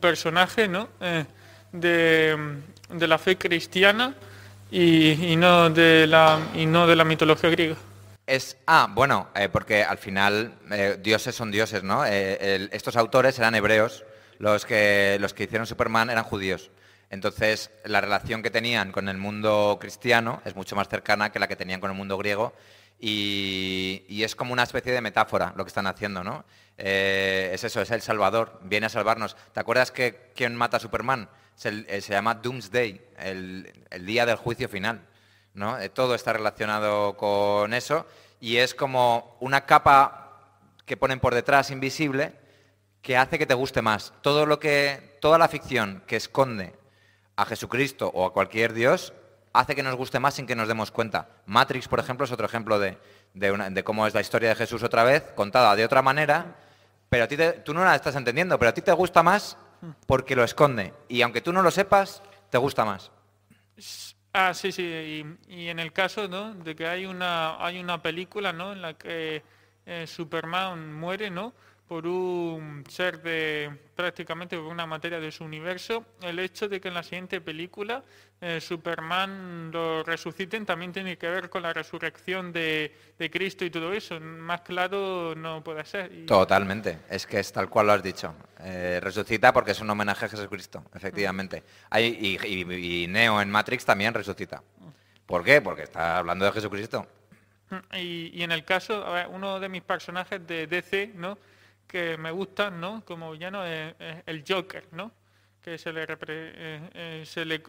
personaje, ¿no?, de la fe cristiana y no de la mitología griega? Bueno, porque al final dioses son dioses, ¿no? Estos autores eran hebreos, los que hicieron Superman eran judíos. Entonces, la relación que tenían con el mundo cristiano es mucho más cercana que la que tenían con el mundo griego, y es como una especie de metáfora lo que están haciendo, ¿no? Es eso, es el Salvador, viene a salvarnos. ¿Te acuerdas que quién mata a Superman? Se llama Doomsday, el día del juicio final, ¿no? Todo está relacionado con eso, y es como una capa que ponen por detrás invisible que hace que te guste más. Toda la ficción que esconde a Jesucristo o a cualquier dios hace que nos guste más sin que nos demos cuenta. Matrix, por ejemplo, es otro ejemplo de cómo es la historia de Jesús otra vez, contada de otra manera, pero tú no la estás entendiendo, pero a ti te gusta más porque lo esconde, y aunque tú no lo sepas, te gusta más. Sí, y en el caso, ¿no?, de que hay una película, ¿no?, en la que Superman muere, ¿no?, por un ser prácticamente por una materia de su universo, el hecho de que en la siguiente película Superman lo resuciten también tiene que ver con la resurrección de Cristo y todo eso. Más claro no puede ser. Totalmente, es que es tal cual lo has dicho. Resucita porque es un homenaje a Jesucristo, efectivamente. Y Neo en Matrix también resucita. ¿Por qué? Porque está hablando de Jesucristo. Y en el caso, a ver, uno de mis personajes de DC, ¿no?, que me gustan, ¿no?, como villano, es el Joker, ¿no?, que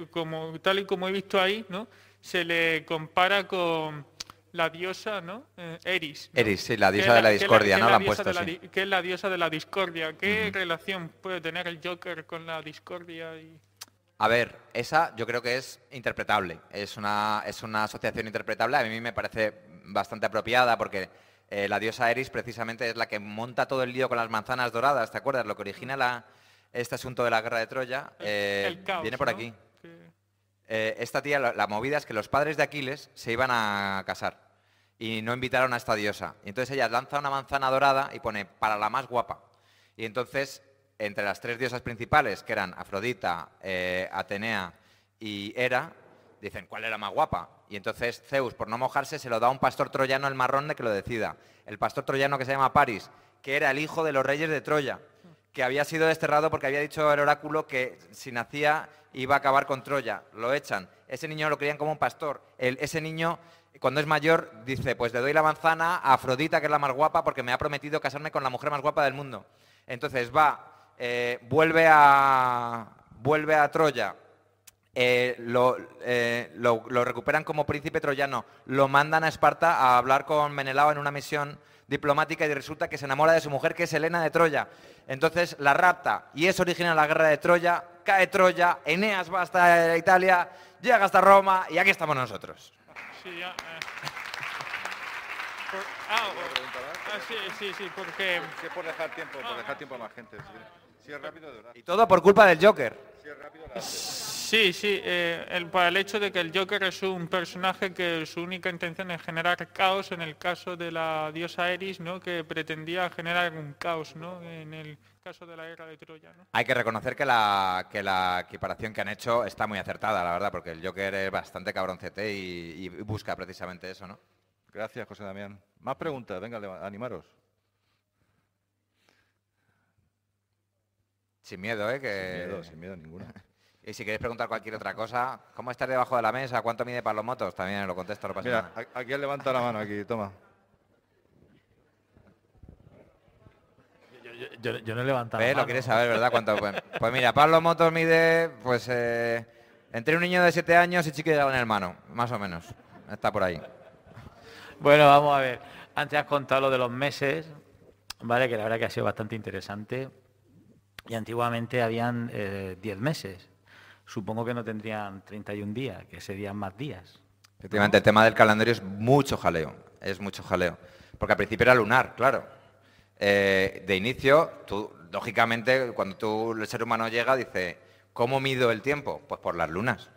como tal y como he visto ahí, ¿no?, se le compara con la diosa, ¿no?, Eris, ¿no?, Eris, sí, la diosa de la discordia, ¿no?, la han puesto así. Que es la diosa de la discordia. ¿Qué relación puede tener el Joker con la discordia? A ver, esa yo creo que es interpretable, es una asociación interpretable. A mí me parece bastante apropiada porque la diosa Eris precisamente es la que monta todo el lío con las manzanas doradas, ¿te acuerdas? Lo que origina este asunto de la guerra de Troya el caos, viene por ¿no?, aquí. Esta tía, la movida es que los padres de Aquiles se iban a casar y no invitaron a esta diosa. Y entonces ella lanza una manzana dorada y pone para la más guapa. Y entonces, entre las tres diosas principales, que eran Afrodita, Atenea y Hera, dicen, ¿cuál es la más guapa? Y entonces Zeus, por no mojarse, se lo da a un pastor troyano el marrón de que lo decida. El pastor troyano, que se llama Paris, que era el hijo de los reyes de Troya, que había sido desterrado porque había dicho el oráculo que si nacía iba a acabar con Troya. Lo echan. Ese niño lo querían como un pastor. Ese niño, cuando es mayor, dice, pues le doy la manzana a Afrodita, que es la más guapa, porque me ha prometido casarme con la mujer más guapa del mundo. Entonces vuelve a Troya. Lo recuperan como príncipe troyano, lo mandan a Esparta a hablar con Menelao en una misión diplomática, y resulta que se enamora de su mujer, que es Helena de Troya. Entonces la rapta y eso origina la guerra de Troya, cae Troya, Eneas va hasta Italia, llega hasta Roma y aquí estamos nosotros. Sí, ya, Sí, porque... Si es por dejar tiempo a más gente. Si es rápido, de verdad. Y todo por culpa del Joker. Si es rápido, la hace. Sí, para el hecho de que el Joker es un personaje que su única intención es generar caos, en el caso de la diosa Eris, ¿no? Que pretendía generar un caos, ¿no? En el caso de la guerra de Troya, ¿no? Hay que reconocer que la equiparación que han hecho está muy acertada, la verdad, porque el Joker es bastante cabroncete y busca precisamente eso, ¿no? Gracias, José Damián. Más preguntas, venga, animaros. Sin miedo, ¿eh? Sin miedo ninguno. Y si queréis preguntar cualquier otra cosa, ¿cómo estar debajo de la mesa? ¿Cuánto mide para los motos? También lo contesto, no pasa Mira, nada. aquí levanta la mano, aquí, toma. Yo no he levantado la Lo mano. quieres saber, ¿verdad? ¿Cuánto? Pues mira, Pablo Motos mide, pues, entre un niño de 7 años y chico de un hermano, más o menos. Está por ahí. Bueno, vamos a ver. Antes has contado lo de los meses, ¿vale? Que la verdad que ha sido bastante interesante. Y antiguamente habían 10 meses. Supongo que no tendrían 31 días, que serían más días. Efectivamente, el tema del calendario es mucho jaleo. Porque al principio era lunar, claro. De inicio, lógicamente, cuando el ser humano llega, dice, ¿cómo mido el tiempo? Pues por las lunas.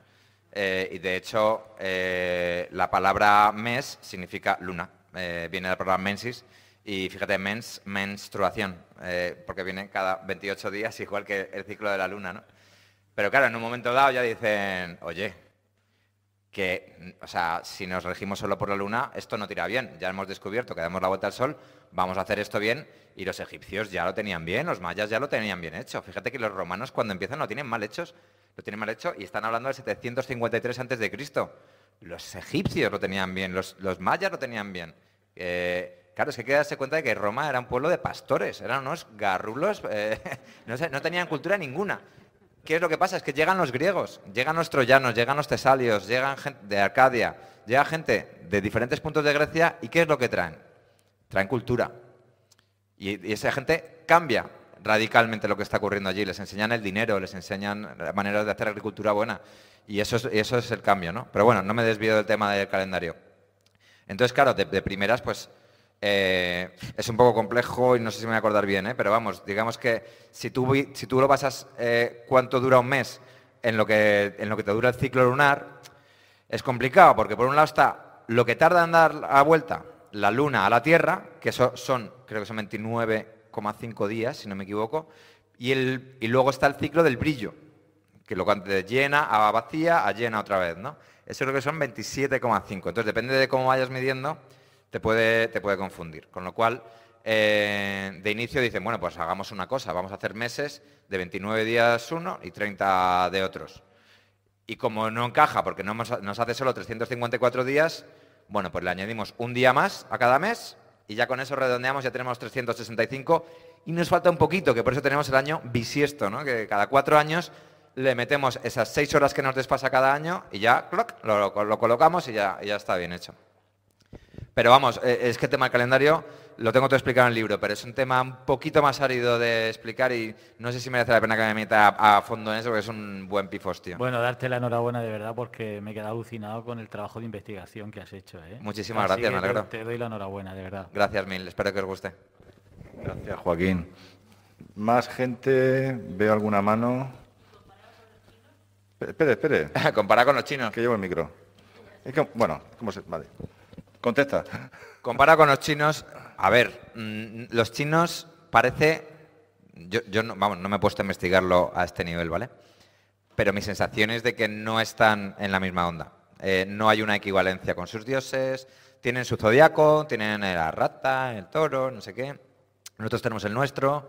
Y de hecho, la palabra mes significa luna. Viene de la palabra mensis. Y fíjate, menstruación, porque viene cada 28 días, igual que el ciclo de la luna, ¿no? Pero claro, en un momento dado ya dicen, oye, si nos regimos solo por la luna, esto no tira bien. Ya hemos descubierto que damos la vuelta al sol, vamos a hacer esto bien, y los egipcios ya lo tenían bien, los mayas ya lo tenían bien hecho. Fíjate que los romanos cuando empiezan lo tienen mal hecho, y están hablando del 753 a.C. Los egipcios lo tenían bien, los mayas lo tenían bien. Claro, es que hay que darse cuenta de que Roma era un pueblo de pastores, eran unos garrulos, no tenían cultura ninguna. ¿Qué es lo que pasa? Es que llegan los griegos, llegan los troyanos, llegan los tesalios, llegan gente de Arcadia, llega gente de diferentes puntos de Grecia, ¿y qué es lo que traen? Traen cultura. Y esa gente cambia radicalmente lo que está ocurriendo allí, les enseñan el dinero, les enseñan maneras de hacer agricultura buena, y eso es el cambio, ¿no? Pero bueno, no me desvío del tema del calendario. Entonces, claro, de primeras, pues... es un poco complejo y no sé si me voy a acordar bien, pero vamos, digamos que si tú lo basas cuánto dura un mes en lo que te dura el ciclo lunar, es complicado, porque por un lado está lo que tarda en dar la vuelta la Luna a la Tierra, que creo que son 29,5 días, si no me equivoco, y luego está el ciclo del brillo, que lo de llena a vacía a llena otra vez, ¿no? Eso creo que son 27,5. Entonces, depende de cómo vayas midiendo, te puede confundir. Con lo cual, de inicio dicen, bueno, pues hagamos una cosa, vamos a hacer meses de 29 días uno y 30 de otros. Y como no encaja, porque nos hace solo 354 días, bueno, pues le añadimos un día más a cada mes y ya con eso redondeamos, ya tenemos 365 y nos falta un poquito, que por eso tenemos el año bisiesto, ¿no? Que cada 4 años le metemos esas 6 horas que nos despasa cada año y ya lo colocamos y ya está bien hecho. Pero vamos, es que el tema del calendario lo tengo todo explicado en el libro, pero es un tema un poquito más árido de explicar y no sé si merece la pena que me meta a fondo en eso, porque es un buen pifostio. Bueno, darte la enhorabuena de verdad, porque me he quedado alucinado con el trabajo de investigación que has hecho, ¿eh? Muchísimas gracias, me alegro. Te doy la enhorabuena, de verdad. Gracias mil, espero que os guste. Gracias, Joaquín. ¿Más gente? ¿Veo alguna mano? Espere. Compara con los chinos. Que llevo el micro. Es que, bueno, ¿cómo se...? Vale. Contesta. Compara con los chinos. A ver, los chinos parece... Yo no me he puesto a investigarlo a este nivel, ¿vale? Pero mi sensación es de que no están en la misma onda. No hay una equivalencia con sus dioses. Tienen su zodiaco, tienen la rata, el toro, no sé qué. Nosotros tenemos el nuestro.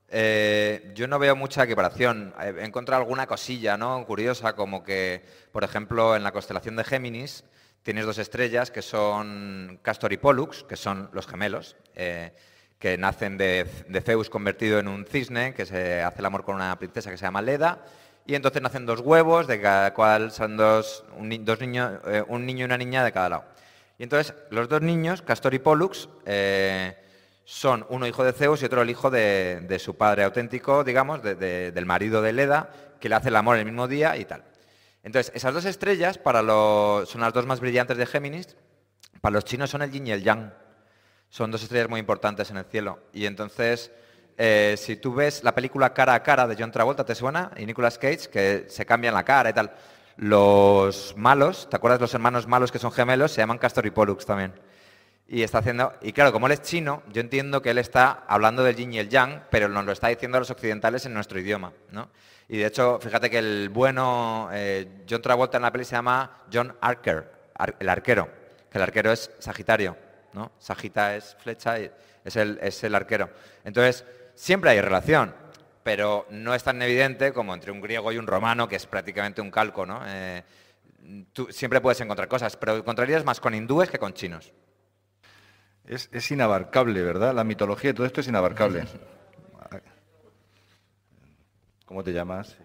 Yo no veo mucha equiparación. He encontrado alguna cosilla, ¿no?, curiosa, como que, por ejemplo, en la constelación de Géminis tienes 2 estrellas que son Castor y Pollux, que son los gemelos, que nacen de Zeus convertido en un cisne, que se hace el amor con una princesa que se llama Leda, y entonces nacen 2 huevos, de cada cual son un niño y una niña de cada lado. Y entonces los 2 niños, Castor y Pollux, son uno hijo de Zeus y otro el hijo de su padre auténtico, digamos, del marido de Leda, que le hace el amor el mismo día y tal. Entonces, esas 2 estrellas son las 2 más brillantes de Géminis, para los chinos son el yin y el yang. son 2 estrellas muy importantes en el cielo. Y entonces, si tú ves la película Cara a Cara de John Travolta, ¿te suena? Y Nicolas Cage, que se cambian la cara y tal. Los malos, ¿te acuerdas los hermanos malos que son gemelos? Se llaman Castor y Pollux también. Y está haciendo, y claro, como él es chino, yo entiendo que él está hablando del yin y el yang, pero nos lo está diciendo a los occidentales en nuestro idioma, ¿no? Y de hecho, fíjate que el bueno John Travolta en la peli se llama John Archer, el arquero, que el arquero es Sagitario, ¿no? Sagita es flecha y es el arquero. Entonces, siempre hay relación, pero no es tan evidente como entre un griego y un romano, que es prácticamente un calco, ¿no? Tú siempre puedes encontrar cosas, pero encontrarías más con hindúes que con chinos. Es inabarcable, ¿verdad? La mitología y todo esto es inabarcable. ¿Cómo te llamas?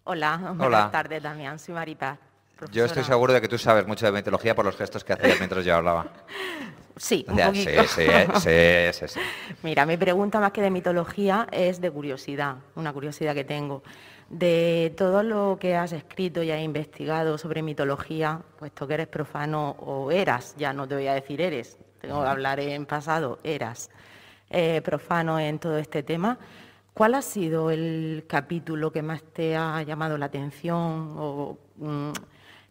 Hola, buenas tardes, Damián. Soy Maripaz. Yo estoy seguro de que tú sabes mucho de mitología por los gestos que hacías mientras yo hablaba. Sí, un poquito. Sí. Mira, mi pregunta más que de mitología es de curiosidad, una curiosidad que tengo. De todo lo que has escrito y has investigado sobre mitología, puesto que eres profano o eras, ya no te voy a decir eres, tengo que hablar en pasado, eras profano en todo este tema, ¿cuál ha sido el capítulo que más te ha llamado la atención o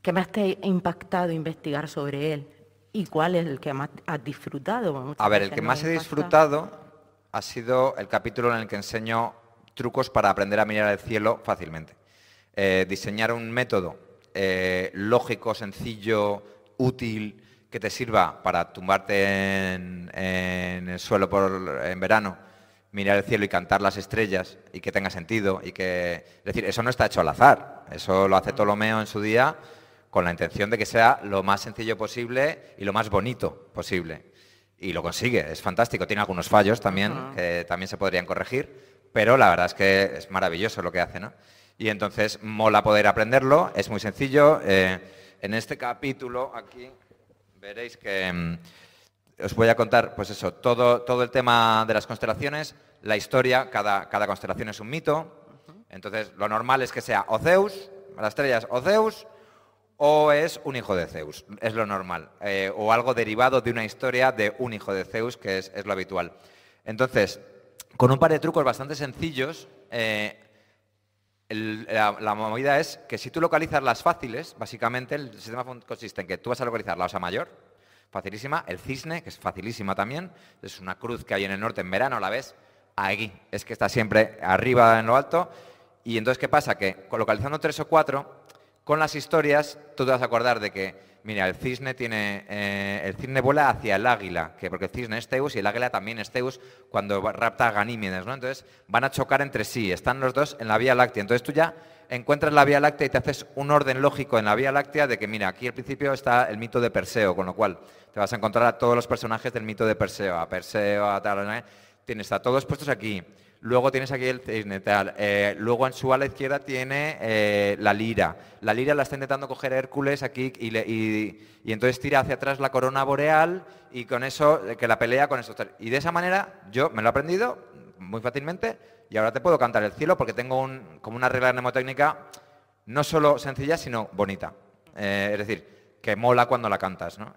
que más te ha impactado investigar sobre él? ¿Y cuál es el que más has disfrutado? A ver, el que más he disfrutado ha sido el capítulo en el que enseño trucos para aprender a mirar el cielo fácilmente. Diseñar un método lógico, sencillo, útil, que te sirva para tumbarte en el suelo en verano, mirar el cielo y cantar las estrellas y que tenga sentido. Es decir, eso no está hecho al azar, eso lo hace Ptolomeo en su día con la intención de que sea lo más sencillo posible y lo más bonito posible. Y lo consigue, es fantástico. Tiene algunos fallos también, que también se podrían corregir, pero la verdad es que es maravilloso lo que hace, ¿no? Y entonces mola poder aprenderlo, es muy sencillo. En este capítulo aquí veréis que os voy a contar, pues eso, todo el tema de las constelaciones, la historia, cada constelación es un mito. Entonces lo normal es que sea o Zeus, la estrella es o Zeus, o es un hijo de Zeus, es lo normal, o algo derivado de una historia de un hijo de Zeus, que es lo habitual. Entonces, con un par de trucos bastante sencillos, la movida es que si tú localizas las fáciles, básicamente el sistema consiste en que tú vas a localizar la Osa Mayor, facilísima, el cisne, que es facilísima también, es una cruz que hay en el norte en verano, la ves aquí, es que está siempre arriba en lo alto, y entonces ¿qué pasa? Que localizando 3 o 4, con las historias, tú te vas a acordar de que, mira, el cisne vuela hacia el águila, porque el cisne es Zeus y el águila también es Zeus cuando rapta a Ganímedes, ¿no? Entonces van a chocar entre sí, están los dos en la Vía Láctea. Entonces tú ya encuentras la Vía Láctea y te haces un orden lógico en la Vía Láctea de que, mira, aquí al principio está el mito de Perseo, con lo cual te vas a encontrar a todos los personajes del mito de Perseo, a tal, ¿no? Tienes a todos puestos aquí. Luego tienes aquí el cisne, tal. Luego en su ala izquierda tiene la lira. La lira la está intentando coger Hércules aquí y entonces tira hacia atrás la corona boreal y con eso, que la pelea con eso. Y de esa manera yo me lo he aprendido muy fácilmente y ahora te puedo cantar el cielo porque tengo como una regla mnemotécnica no solo sencilla, sino bonita. Es decir, que mola cuando la cantas, ¿no?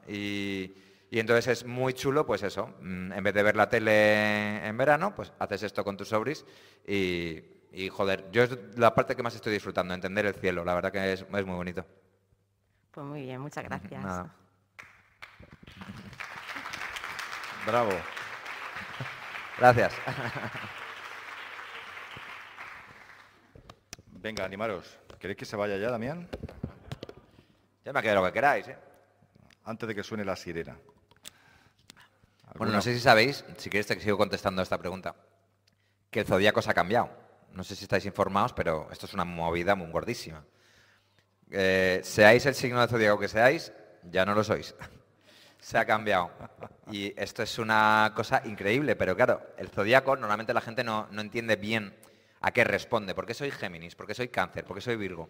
Y entonces es muy chulo, pues eso, en vez de ver la tele en verano, pues haces esto con tus sobris y joder, yo es la parte que más estoy disfrutando, entender el cielo, la verdad que es muy bonito. Pues muy bien, muchas gracias. Nada. Bravo. Gracias. Venga, animaros. ¿Queréis que se vaya ya, Damián? Ya me ha quedado lo que queráis, ¿eh? Antes de que suene la sirena. Bueno, no sé si sabéis, si queréis te sigo contestando a esta pregunta, que el zodíaco se ha cambiado. No sé si estáis informados, pero esto es una movida muy gordísima. Seáis el signo de zodíaco que seáis, ya no lo sois. Se ha cambiado. Y esto es una cosa increíble, pero claro, el zodíaco normalmente la gente no entiende bien a qué responde. ¿Por qué soy Géminis? ¿Por qué soy Cáncer? ¿Por qué soy Virgo?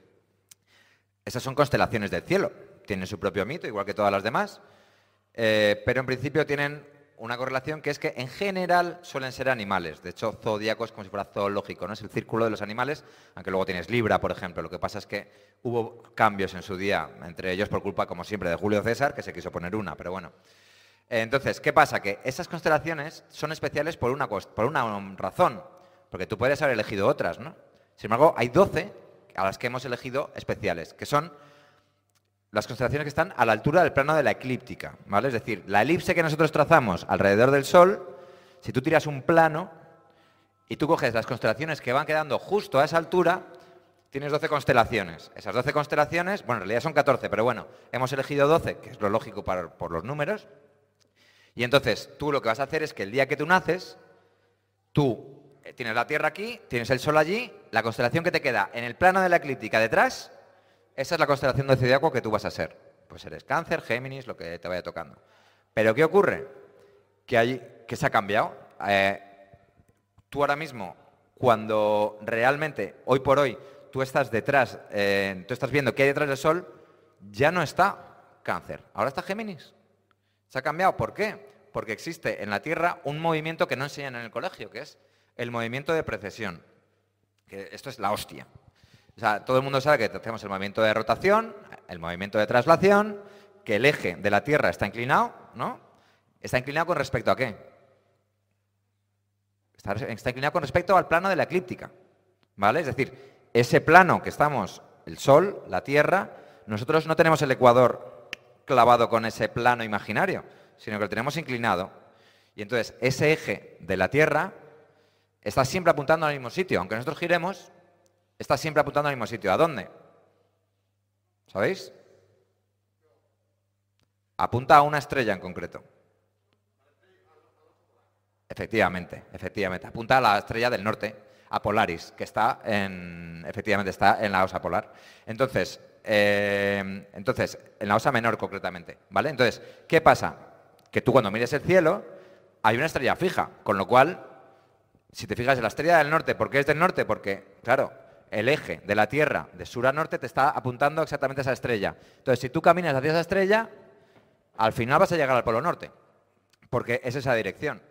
Esas son constelaciones del cielo. Tienen su propio mito, igual que todas las demás, pero en principio tienen una correlación que es que en general suelen ser animales. De hecho, zodíaco es como si fuera zoológico, ¿no? Es el círculo de los animales, aunque luego tienes Libra, por ejemplo. Lo que pasa es que hubo cambios en su día, entre ellos por culpa, como siempre, de Julio César, que se quiso poner una, pero bueno. Entonces, ¿qué pasa? Que esas constelaciones son especiales por una razón, porque tú puedes haber elegido otras, ¿no? Sin embargo, hay 12 a las que hemos elegido especiales, que son las constelaciones que están a la altura del plano de la eclíptica, ¿vale? Es decir, la elipse que nosotros trazamos alrededor del Sol, si tú tiras un plano y tú coges las constelaciones que van quedando justo a esa altura, tienes 12 constelaciones. Esas 12 constelaciones, bueno, en realidad son 14, pero bueno, hemos elegido 12, que es lo lógico por los números. Y entonces, tú lo que vas a hacer es que el día que tú naces, tú tienes la Tierra aquí, tienes el Sol allí, la constelación que te queda en el plano de la eclíptica detrás, esa es la constelación del zodiaco que tú vas a ser. Pues eres Cáncer, Géminis, lo que te vaya tocando. Pero ¿qué ocurre? Que se ha cambiado. Tú ahora mismo, cuando realmente, hoy por hoy, tú estás detrás, tú estás viendo qué hay detrás del Sol, ya no está Cáncer, ahora está Géminis. Se ha cambiado. ¿Por qué? Porque existe en la Tierra un movimiento que no enseñan en el colegio, que es el movimiento de precesión. Que esto es la hostia. O sea, todo el mundo sabe que tenemos el movimiento de rotación, el movimiento de traslación, que el eje de la Tierra está inclinado, ¿no? ¿Está inclinado con respecto a qué? Está inclinado con respecto al plano de la eclíptica, ¿vale? Es decir, ese plano que estamos, el Sol, la Tierra, nosotros no tenemos el ecuador clavado con ese plano imaginario, sino que lo tenemos inclinado. Y entonces, ese eje de la Tierra está siempre apuntando al mismo sitio. Aunque nosotros giremos, está siempre apuntando al mismo sitio. ¿A dónde? ¿Sabéis? Apunta a una estrella en concreto. Efectivamente. Apunta a la estrella del norte, a Polaris, que está efectivamente está en la osa polar. Entonces, en la osa menor concretamente, ¿vale? Entonces, ¿qué pasa? Que tú cuando mires el cielo, hay una estrella fija, con lo cual, si te fijas en la estrella del norte, ¿por qué es del norte? Porque, claro, el eje de la Tierra de sur a norte te está apuntando exactamente a esa estrella. Entonces, si tú caminas hacia esa estrella, al final vas a llegar al polo norte, porque es esa dirección.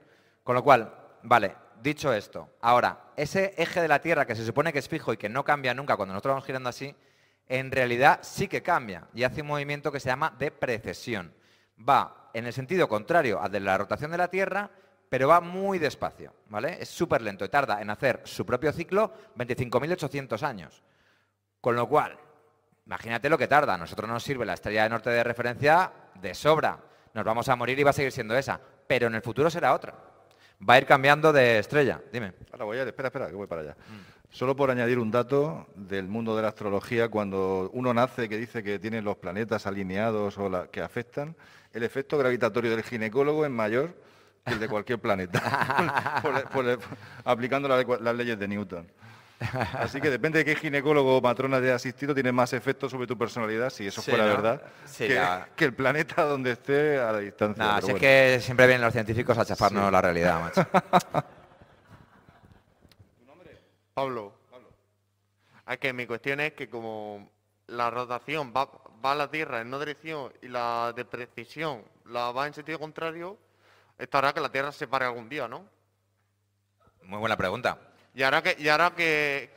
Con lo cual, vale, dicho esto, ahora, ese eje de la Tierra que se supone que es fijo y que no cambia nunca cuando nosotros vamos girando así, en realidad sí que cambia y hace un movimiento que se llama de precesión. Va en el sentido contrario al de la rotación de la Tierra, pero va muy despacio, ¿vale? Es súper lento y tarda en hacer su propio ciclo 25.800 años. Con lo cual, imagínate lo que tarda. A nosotros nos sirve la estrella de norte de referencia de sobra. Nos vamos a morir y va a seguir siendo esa, pero en el futuro será otra. Va a ir cambiando de estrella. Dime. Ahora espera, que voy para allá. Solo por añadir un dato del mundo de la astrología, cuando uno nace que dice que tiene los planetas alineados o que afectan, el efecto gravitatorio del ginecólogo es mayor que el de cualquier planeta, aplicando las leyes de Newton. Así que depende de qué ginecólogo o matrona te haya asistido, tiene más efecto sobre tu personalidad, si eso fuera verdad, que el planeta donde esté a la distancia. No, si es que siempre vienen los científicos a chafarnos la realidad, macho. ¿Tu nombre? Pablo. Es que mi cuestión es que como la rotación va a la Tierra en una dirección y la de precisión la va en sentido contrario, esto hará que la Tierra se pare algún día, ¿no? Muy buena pregunta. Y hará que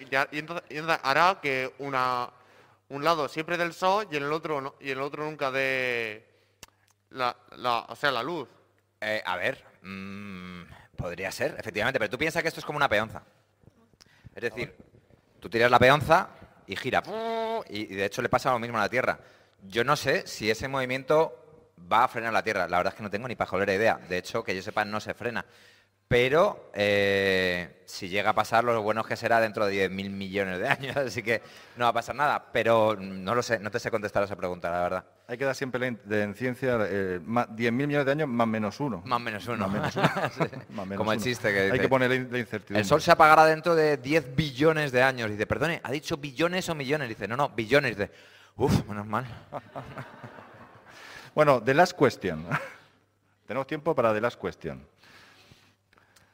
un lado siempre del Sol y en el otro no, y el otro nunca dé la luz. A ver, podría ser, efectivamente, pero tú piensas que esto es como una peonza. Es decir, tú tiras la peonza y gira, y de hecho le pasa lo mismo a la Tierra. Yo no sé si ese movimiento va a frenar la Tierra, la verdad es que no tengo ni pajolera idea. De hecho, que yo sepa, no se frena. Pero si llega a pasar, lo bueno es que será dentro de 10.000 millones de años, así que no va a pasar nada. Pero no lo sé, no te sé contestar a esa pregunta, la verdad. Hay que dar siempre en ciencia 10.000 millones de años más menos uno. Más menos uno. Sí. Más menos como el uno. chiste que dice. Hay que poner la incertidumbre. El Sol se apagará dentro de 10 billones de años. Dice, perdone, ¿ha dicho billones o millones? Dice, no, billones. Dice, menos mal. Bueno, the last question. Tenemos tiempo para the last question.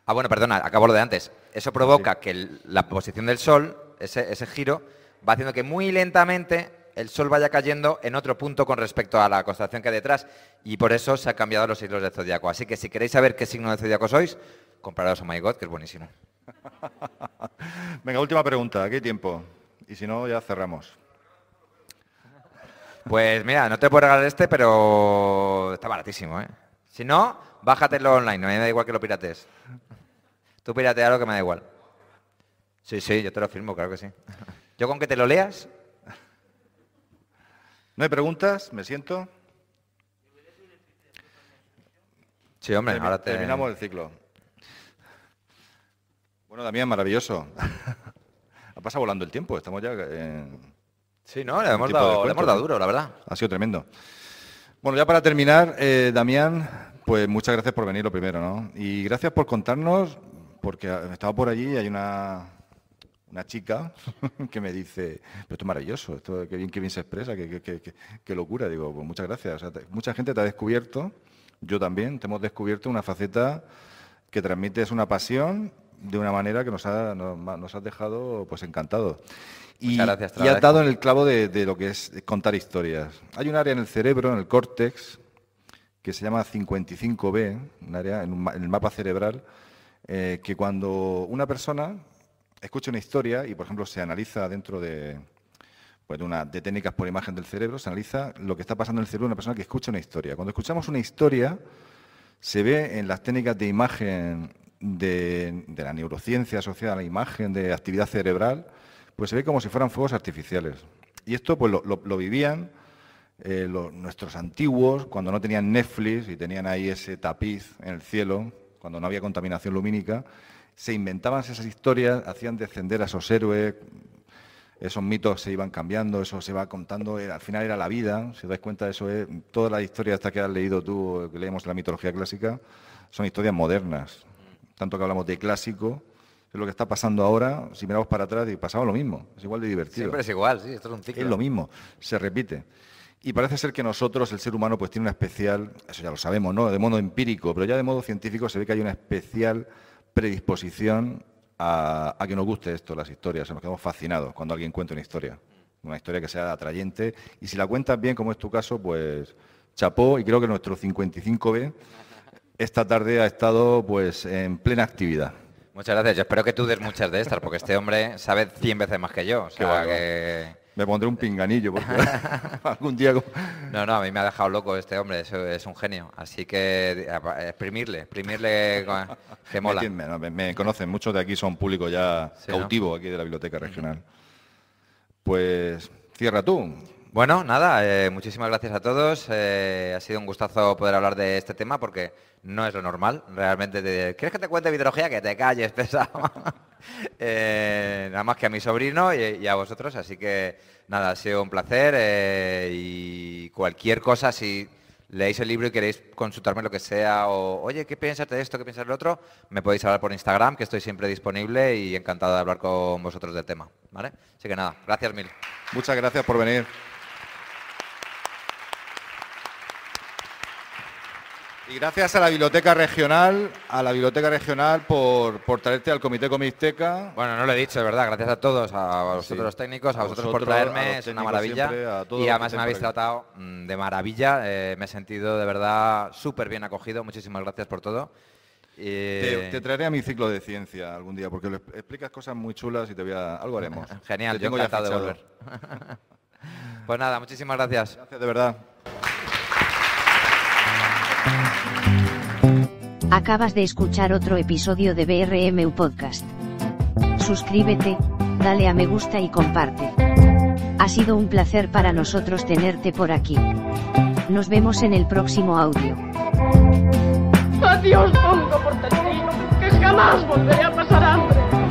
Bueno, perdona, acabo lo de antes. Eso provoca que la posición del Sol, ese giro, va haciendo que muy lentamente el Sol vaya cayendo en otro punto con respecto a la constelación que hay detrás, y por eso se han cambiado los signos del zodiaco. Así que si queréis saber qué signo del zodiaco sois, compraros Oh My God, que es buenísimo. Venga, última pregunta, aquí hay tiempo. Y si no, ya cerramos. Pues mira, no te puedo regalar este, pero está baratísimo, ¿eh? Si no, bájatelo online, no me da igual que lo piratees. Tú piratea lo que me da igual. Sí, yo te lo firmo, claro que sí. Yo con que te lo leas. ¿No hay preguntas? ¿Me siento? Sí, hombre, ahora terminamos el ciclo. Bueno, Damián, maravilloso. Ha pasado volando el tiempo, estamos ya Sí, ¿no? Le hemos dado duro, la verdad. Ha sido tremendo. Bueno, ya para terminar, Damián, pues muchas gracias por venir lo primero, ¿no? Y gracias por contarnos, porque estaba por allí y hay una chica que me dice, pero esto es maravilloso, esto qué bien se expresa, qué locura. Digo, pues muchas gracias. O sea, mucha gente te ha descubierto, yo también, te hemos descubierto una faceta que transmites una pasión de una manera que nos has dejado pues encantados. Y has dado en el clavo de lo que es contar historias. Hay un área en el cerebro, en el córtex, que se llama 55B, un área en el mapa cerebral, que cuando una persona escucha una historia y, por ejemplo, se analiza dentro de técnicas por imagen del cerebro, se analiza lo que está pasando en el cerebro de una persona que escucha una historia. Cuando escuchamos una historia, se ve en las técnicas de imagen de la neurociencia asociada a la imagen de actividad cerebral, pues se ve como si fueran fuegos artificiales. Y esto pues lo vivían nuestros antiguos cuando no tenían Netflix y tenían ahí ese tapiz en el cielo, cuando no había contaminación lumínica, se inventaban esas historias, hacían descender a esos héroes, esos mitos se iban cambiando, eso se va contando, al final era la vida, si os dais cuenta, eso es, todas las historias hasta que has leído tú, que leemos la mitología clásica, son historias modernas. Tanto que hablamos de clásico, es lo que está pasando ahora, si miramos para atrás y pasaba lo mismo, es igual de divertido. Siempre es igual, sí, esto es un ciclo. Es lo mismo, se repite. Y parece ser que nosotros, el ser humano, pues tiene una especial, eso ya lo sabemos, ¿no?, de modo empírico, pero ya de modo científico se ve que hay una especial predisposición a que nos guste esto, las historias. Nos quedamos fascinados cuando alguien cuenta una historia que sea atrayente, y si la cuentas bien, como es tu caso, pues chapó, y creo que nuestro 55B esta tarde ha estado pues en plena actividad. Muchas gracias. Yo espero que tú des muchas de estas, porque este hombre sabe 100 veces más que yo. O sea, que... Me pondré un pinganillo, porque algún día... No, a mí me ha dejado loco este hombre, es un genio. Así que exprimirle, que mola. Me conocen, muchos de aquí son público ya cautivo, ¿no?, aquí de la Biblioteca Regional. Pues cierra tú. Bueno, nada, muchísimas gracias a todos. Ha sido un gustazo poder hablar de este tema porque no es lo normal. Realmente, ¿quieres que te cuente mitología? Que te calles, pesado. Nada más que a mi sobrino y a vosotros. Así que, nada, ha sido un placer. Y cualquier cosa, si leéis el libro y queréis consultarme lo que sea, o, oye, ¿qué piensas de esto? ¿Qué piensas del otro? Me podéis hablar por Instagram, que estoy siempre disponible y encantado de hablar con vosotros del tema. ¿Vale? Así que nada, gracias mil. Muchas gracias por venir. Y gracias a la Biblioteca Regional, por traerte al Comité Comicteca. Bueno, no lo he dicho, de verdad. Gracias a todos, a vosotros los técnicos, a vosotros por traerme, es una maravilla. Y además me habéis tratado de maravilla. Me he sentido de verdad súper bien acogido. Muchísimas gracias por todo. Te traeré a mi ciclo de ciencia algún día, porque explicas cosas muy chulas y algo haremos. Genial, yo encantado de volver. Pues nada, muchísimas gracias. Gracias, de verdad. Acabas de escuchar otro episodio de BRMU Podcast. Suscríbete, dale a me gusta y comparte. Ha sido un placer para nosotros tenerte por aquí. Nos vemos en el próximo audio. Adiós, Pongo Portantino, que jamás volveré a pasar hambre.